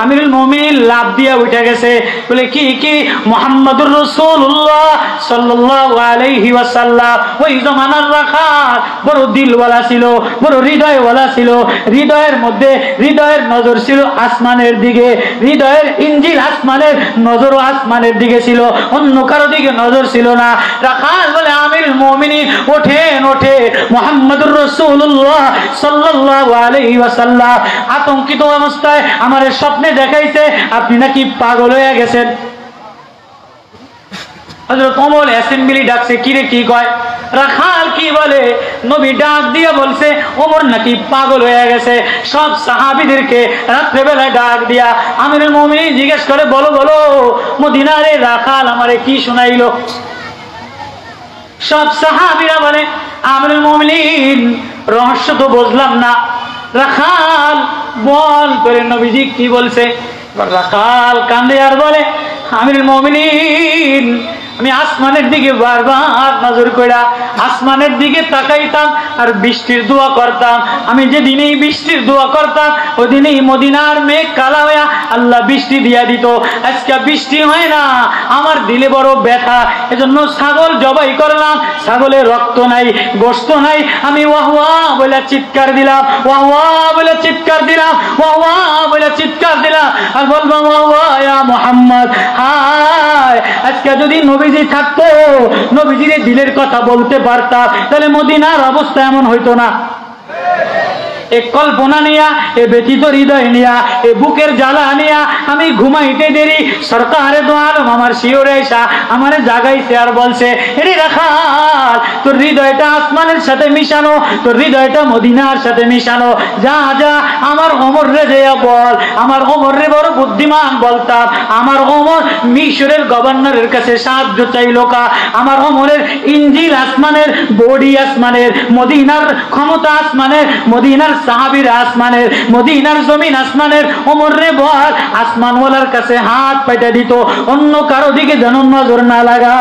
আমিরুল মুমিনিন লাফ দিয়া উঠে গেছে, বলে কি কি? মুহাম্মদুর রাসূলুল্লাহ সাল্লাল্লাহু আলাইহি ওয়াসাল্লাম ওই জমানার রাখাল বড় দিলওয়ালা ছিল, বড় হৃদয়ওয়ালা ছিল। হৃদয়ের মধ্যে, হৃদয়ের নজর ছিল আসমানের দিকে, হৃদয়ের ইঞ্জিল আসমানের নজরও আসমানের দিকে ছিল, অন্য কারো দিকে নজর ছিল না। রাখাল বলে, আমিরুল মুমিনিন ওঠেন, ওঠে। মুহাম্মদুর রাসূলুল্লাহ সাল্লাল্লাহু আলাইহি ওয়াসাল্লাম আতঙ্কিত অবস্থায় আমার স্বপ্নে দেখাইছে আপনি নাকি পাগল হয়ে গেছেন। হযরত ওমর অ্যাসেম্বলি ডাকছে, কিরে কি কয়? রাখাল কি বলে? নবী ডাক দিয়ে বলছে ওমর নাকি পাগল হয়ে গেছে। সব সাহাবীদেরকে রাত্রেবেলায় ডাক দিয়া আমিরুল মুমিনিন জিজ্ঞেস করে, বলো বলো মদিনারে রাখাল আমারে কি শুনাইলো? সব সাহাবীরা বলে, আমিরুল মুমিনিন রহস্য তো বুঝলাম না, রাখাল বল করে নবীজি কি বলছে? রাখাল কান্দে আর বলে, আমিরুল মুমিনিন আমি আসমানের দিকে বারবার নজর কইরা আসমানের দিকে তাকাইতাম আর বৃষ্টির দোয়া করতাম। আমি যেদিনই বৃষ্টির দোয়া করতাম ওই দিনই মদিনার মেঘ কালা হইয়া আল্লাহ বৃষ্টি দিয়া দিত। আজকে বৃষ্টি হয় না, আমার দিলে বড় ব্যথা, এজন্য ছাগল জবাই করলাম, ছাগলের রক্ত নাই, গোশত নাই। আমি ওয়াহ ওয়াহ বলে চিৎকার দিলাম, ওয়াহ ওয়াহ বলে চিৎকার দিলাম, ওয়াহ ওয়াহ বলে চিৎকার দিলাম আর বললাম, ওয়াহ ওয়াহ ইয়া মুহাম্মদ। হায়, আজকে যদি নবীজি থাকতো, নবীজির দিলের কথা বলতে পারতাম, তাহলে মদিনার অবস্থা এমন হইতো না। এক কল্পনা নিয়া, এ ব্যথিত হৃদয় নিয়া, এ বুকের জ্বালা নিয়া আমি ঘুমাইতে দেরি, সরকারে দো আলম আমার শিওরে এসা আমার জাগাইছে আর বলছে, এরে রাখাল তোর হৃদয়টা আসমানের সাথে মিশানো, তোর হৃদয়টা মদিনার সাথে মিশানো, যা যা আমার ওমর রে যেয়া বল। আমার ওমর রে বড় বুদ্ধিমান বলতাম, আমার ওমর মিশরের গভর্নরের কাছে সাহায্য চাইলো কা? আমার ওমরের ইঞ্জিল আসমানের, বডি আসমানের, মদিনার ক্ষমতা আসমানের, মদিনার সাহাবীর আসমানের, মদিনার জমিন আসমানের। ওমর রে বল আসমানওয়ালার কাছে হাত পাইটা দিত, অন্য কারো দিকে যেন নজর না লাগা।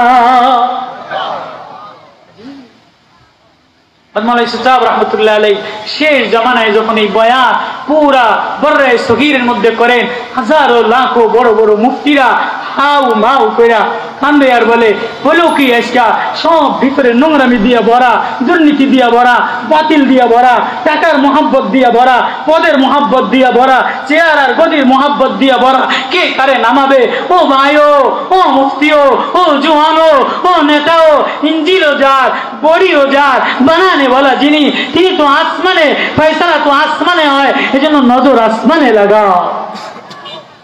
মওলানা সাহেব রাহমাতুল্লাহ আলাইহি শেষ জামানায় যখন এই বয়ান পুরা বর্রে সগীরের মধ্যে করেন, হাজারো লাখো বড় বড় মুফতিরা হাউ মাউ কইরা কান্দে আর বলে হলো কি আজকা, সব ভিতরে নোংরামি দিয়া ভরা, দুর্নীতি দিয়া ভরা, বাতিল দিয়া ভরা, টাকার মোহাব্বত দিয়া ভরা, পদের মোহাব্বত দিয়া ভরা, চেয়ার আর গদির মোহাব্বত দিয়া ভরা। কে কারে নামাবে? ও ভাইও, ও মুফতিও, ও জওয়ানো, ও নেতাও, ইঞ্জিলও যার, বড়িও যার, বানানে বলা যিনি, তিনি তো আসমানে, ফয়সালা তো আসমানে হয়, এজন্য নজর আসমানে লাগাও।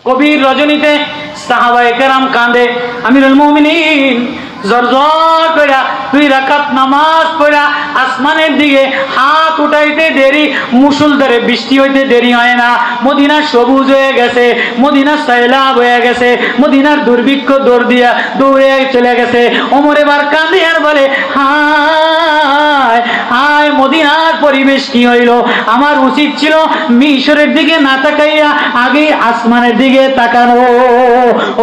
গভীর রজনীতে সাহাবায়ে কেরাম কাঁদে, আমিরুল মুমিনিন জরজর কইরা 2 রাকাত নামাজ পড়া আসমানের দিকে হাত উঠাইতে দেরি, মুসলধারে বৃষ্টি হইতে দেরি হয় না। মদিনা সবুজ হয়ে গেছে, মদিনা সয়লাব হয়ে গেছে, মদিনার দুর্ভিক্ষ দৌড়ে চলে গেছে। ওমর এবার কাঁদে আর বলে হায় হায়, মদিনার পরিবেশ কি হইল? আমার উচিত ছিল মিশরের দিকে না তাকাইয়া আগে আসমানের দিকে তাকানো।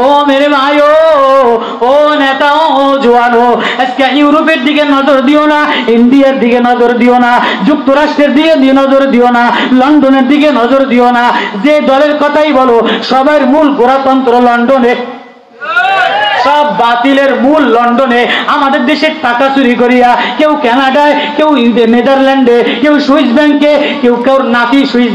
ও মেরে ভাইও, ও নেতা, ও জওয়ানো, আজকে ইউরোপের দিকে নজর দিও না, ইন্ডিয়ার দিকে নজর দিও না, যুক্তরাষ্ট্রের দিকে নজর দিও না, লন্ডনের দিকে নজর দিও না। যে দলের কথাই বলো, সবার মূল গোড়াতন্ত্র লন্ডনে, সব বাতিলের মূল লন্ডনে। আমাদের দেশের টাকা চুরি করিয়া কেউ কানাডায়, কেউ নেদারল্যান্ডে, কেউ সুইস ব্যাংকে, কেউ নাতি সুইস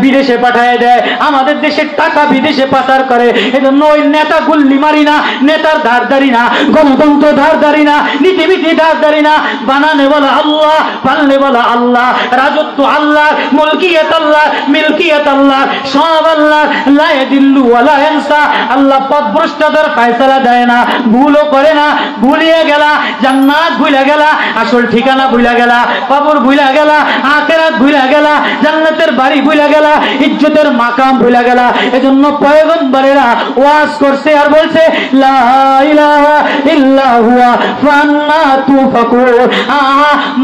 বিদেশে পাঠায় দেয়। আমাদের দেশের টাকা বিদেশে পাচার করে। এজন্য ওই নেতা গুল্লি মারি না, নেতার ধারদারি না, গণতন্ত্র ধারদারি না, নীতিবিধি ধারদারি না। বানানে বলা আল্লাহ, পালনে বলা আল্লাহ, রাজত্ব আল্লাহ, মুলকিয়াত আল্লাহ, মিলকিয়াত আল্লাহ, সব আল্লাহ। লা ইয়াদিল্লু ওয়া লা ইয়ানসা, আল্লাহ পথভ্রষ্টতার ফয়সালা দেয় না, ভুলও করে না। ভুলিয়ে গেলা জান্নাত, ভুলে গেলা আসল ঠিকানা, ভুলে গেলা কবর, ভুলে গেলা আখিরাত, ভুলে গেলা জান্নাতের বাড়ি, ভুলে গেলা ইজ্জতের মাকাম, ভুলে গেলা। এজন্য পয়গম্বরেরা ওয়াজ করছে আর বলছে লা ইলাহা ইল্লা হুয়া ফান্না তুফাকুন।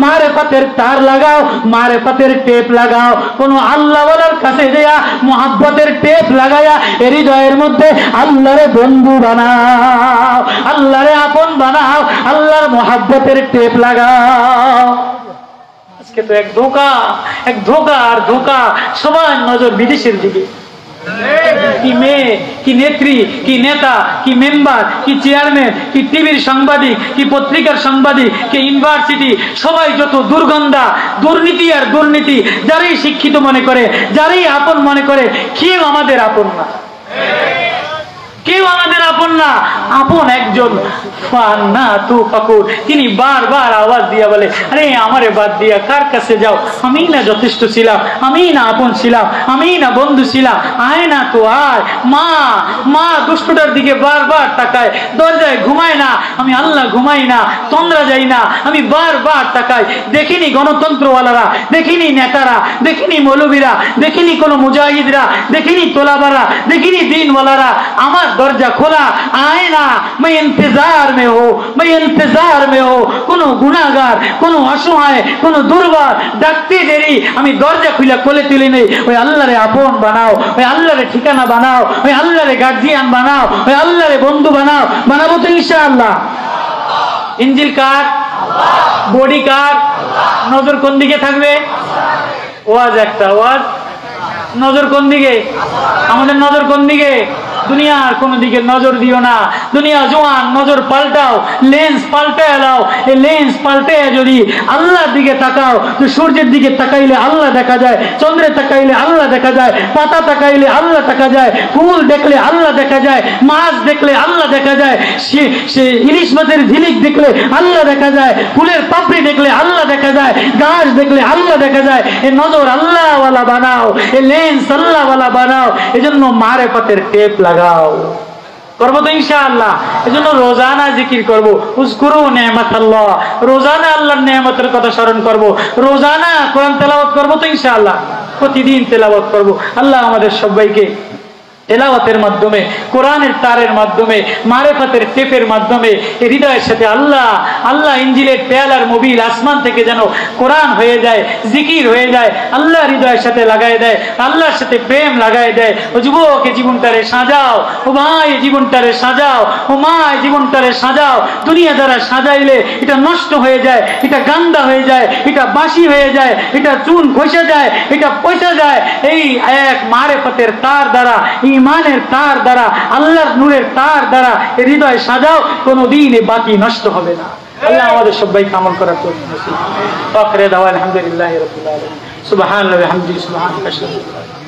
মারিফাতের তার লাগাও, মারিফাতের টেপ লাগাও। কোন আল্লাহ ওয়ালার কাছে দেয়া মুহাব্বতের টেপ লাগায়া হৃদয়ের মধ্যে আল্লাহরে বন্ধু বানাও, আল্লাহরে আপন বানাও, আল্লাহর মুহাব্বতের টেপ লাগাও। আজকে তো এক ধোঁকা, এক ধোঁকা আর ধোঁকা, সবার নজর বিদেশের দিকে। কি মেয়ে, কি নেত্রী, কি নেতা, কি মেম্বার, কি চেয়ারম্যান, কি টিভির সাংবাদিক, কি পত্রিকার সাংবাদিক, কি ইউনিভার্সিটি, সবাই যত দুর্গন্ধা, দুর্নীতি আর দুর্নীতি। যারাই শিক্ষিত মনে করে, যারাই আপন মনে করে, কেউ আমাদের আপন না, কেউ আমাদের আপন না। আপন একজন ফান্না তুফাকুন, তিনি বারবার আওয়াজ দিয়া বলে আরে আমারে বাদ দিয়া কার কাছে যাও? আমি না যথেষ্ট ছিলাম, আমি না আপন ছিলাম, আমি না বন্ধু ছিলাম, আয় না তো আয়। মা মা দুষ্টটার দিকে বারবার তাকায়, দরজায় ঘুমায় না, আমি আল্লাহ ঘুমাই না, তন্দ্রা যাই না, আমি বারবার তাকাই। দেখিনি গণতন্ত্রওয়ালারা, দেখিনি নেতারা, দেখিনি মৌলবীরা, দেখিনি কোনো মুজাহিদরা, দেখিনি তোলাবারা, দেখিনি দিনওয়ালারা। আমার দরজা খোলা, আয় না, मैं इंतजार में हो, मैं इंतजार में हो। কোনো গুনাহগার, কোনো অসহায়, কোনো দুর্বল ডাকতে দেরি, আমি দরজা খুলে কোলে তুলে নেই। ওই আল্লাহরে আপন বানাও, ওই আল্লাহরে ঠিকানা বানাও, ওই আল্লাহরে গার্জিয়ান বানাও, ওই আল্লাহরে বন্ধু বানাও। বানাবো তো ইনশাআল্লাহ। ইনজিল কার? বডি কার? নজর কোন দিকে থাকবে? ওয়াজ একটা, ওয়াজ নজর কোন দিকে? আমাদের নজর কোন দিকে? দুনিয়ার কোন দিকে নজর দিও না। দুনিয়া জওয়ান, নজর পাল্টাও, লেন্স পাল্টায় নাও। এই লেন্স পাল্টায় যদি আল্লাহর দিকে তাকাও, তো সূর্যের দিকে তাকাইলে আল্লাহ দেখা যায়, চন্দ্রে তাকাইলে আল্লাহ দেখা যায়, পাতা তাকাইলে আল্লাহ দেখা যায়, ফুল দেখলে আল্লাহ দেখা যায়, মাছ দেখলে আল্লাহ দেখা যায়, সে ইলিশ মাছের ঝিলিক দেখলে আল্লাহ দেখা যায়, ফুলের পাপড়ি দেখলে আল্লাহ দেখা যায়, গাছ দেখলে আল্লাহ দেখা যায়। এই নজর আল্লাহওয়ালা বানাও, এই লেন্স আল্লাহওয়ালা বানাও। এজন্য মারিফাতের টেপ লাগাও। করবো তো ইনশাআল্লাহ। এজন্য রোজানা জিকির করব, উযকুরু নি'মাতাল্লাহ, রোজানা আল্লাহর নিয়ামতের কথা স্মরণ করব, রোজানা কোরআন তেলাওয়াত করব তো ইনশাআল্লাহ, প্রতিদিন তেলাওয়াত করব। আল্লাহ আমাদের সবাইকে তেলাওয়াতের মাধ্যমে, কোরআনের তারের মাধ্যমে, মারেফাতের টেপের মাধ্যমে হৃদয়ের সাথে আল্লাহ আল্লাহ ইঞ্জিলের পেয়ালার মোবিল আসমান থেকে যেন কোরআন হয়ে যায়, জিকির হয়ে যায়, আল্লাহ হৃদয়ের সাথে লাগাই দেয়, আল্লাহর সাথে প্রেম লাগাই দেয়। ও যুবক, জীবনটারে সাজাও, ও ভাই জীবনটারে সাজাও, ও মা জীবনটারে সাজাও। দুনিয়া দ্বারা সাজাইলে এটা নষ্ট হয়ে যায়, এটা গান্দা হয়ে যায়, এটা বাসি হয়ে যায়, এটা চুন ঘষে যায়, এটা পচা যায়। এই এক মারেফতের তার দ্বারা, ইমানের তার দ্বারা, আল্লাহর নূরের তার দ্বারা হৃদয় সাজাও, কোনোদিন এই বাতি নষ্ট হবে না। আল্লাহ আমাদের সবাইকে আমল করার তৌফিক নসিব করুন। আখির দাওয়ানা আলহামদুলিল্লাহি রাব্বিল আলামিন। সুবহানাল্লাহি ওয়া বিহামদিহি সুবহানাল্লাহি।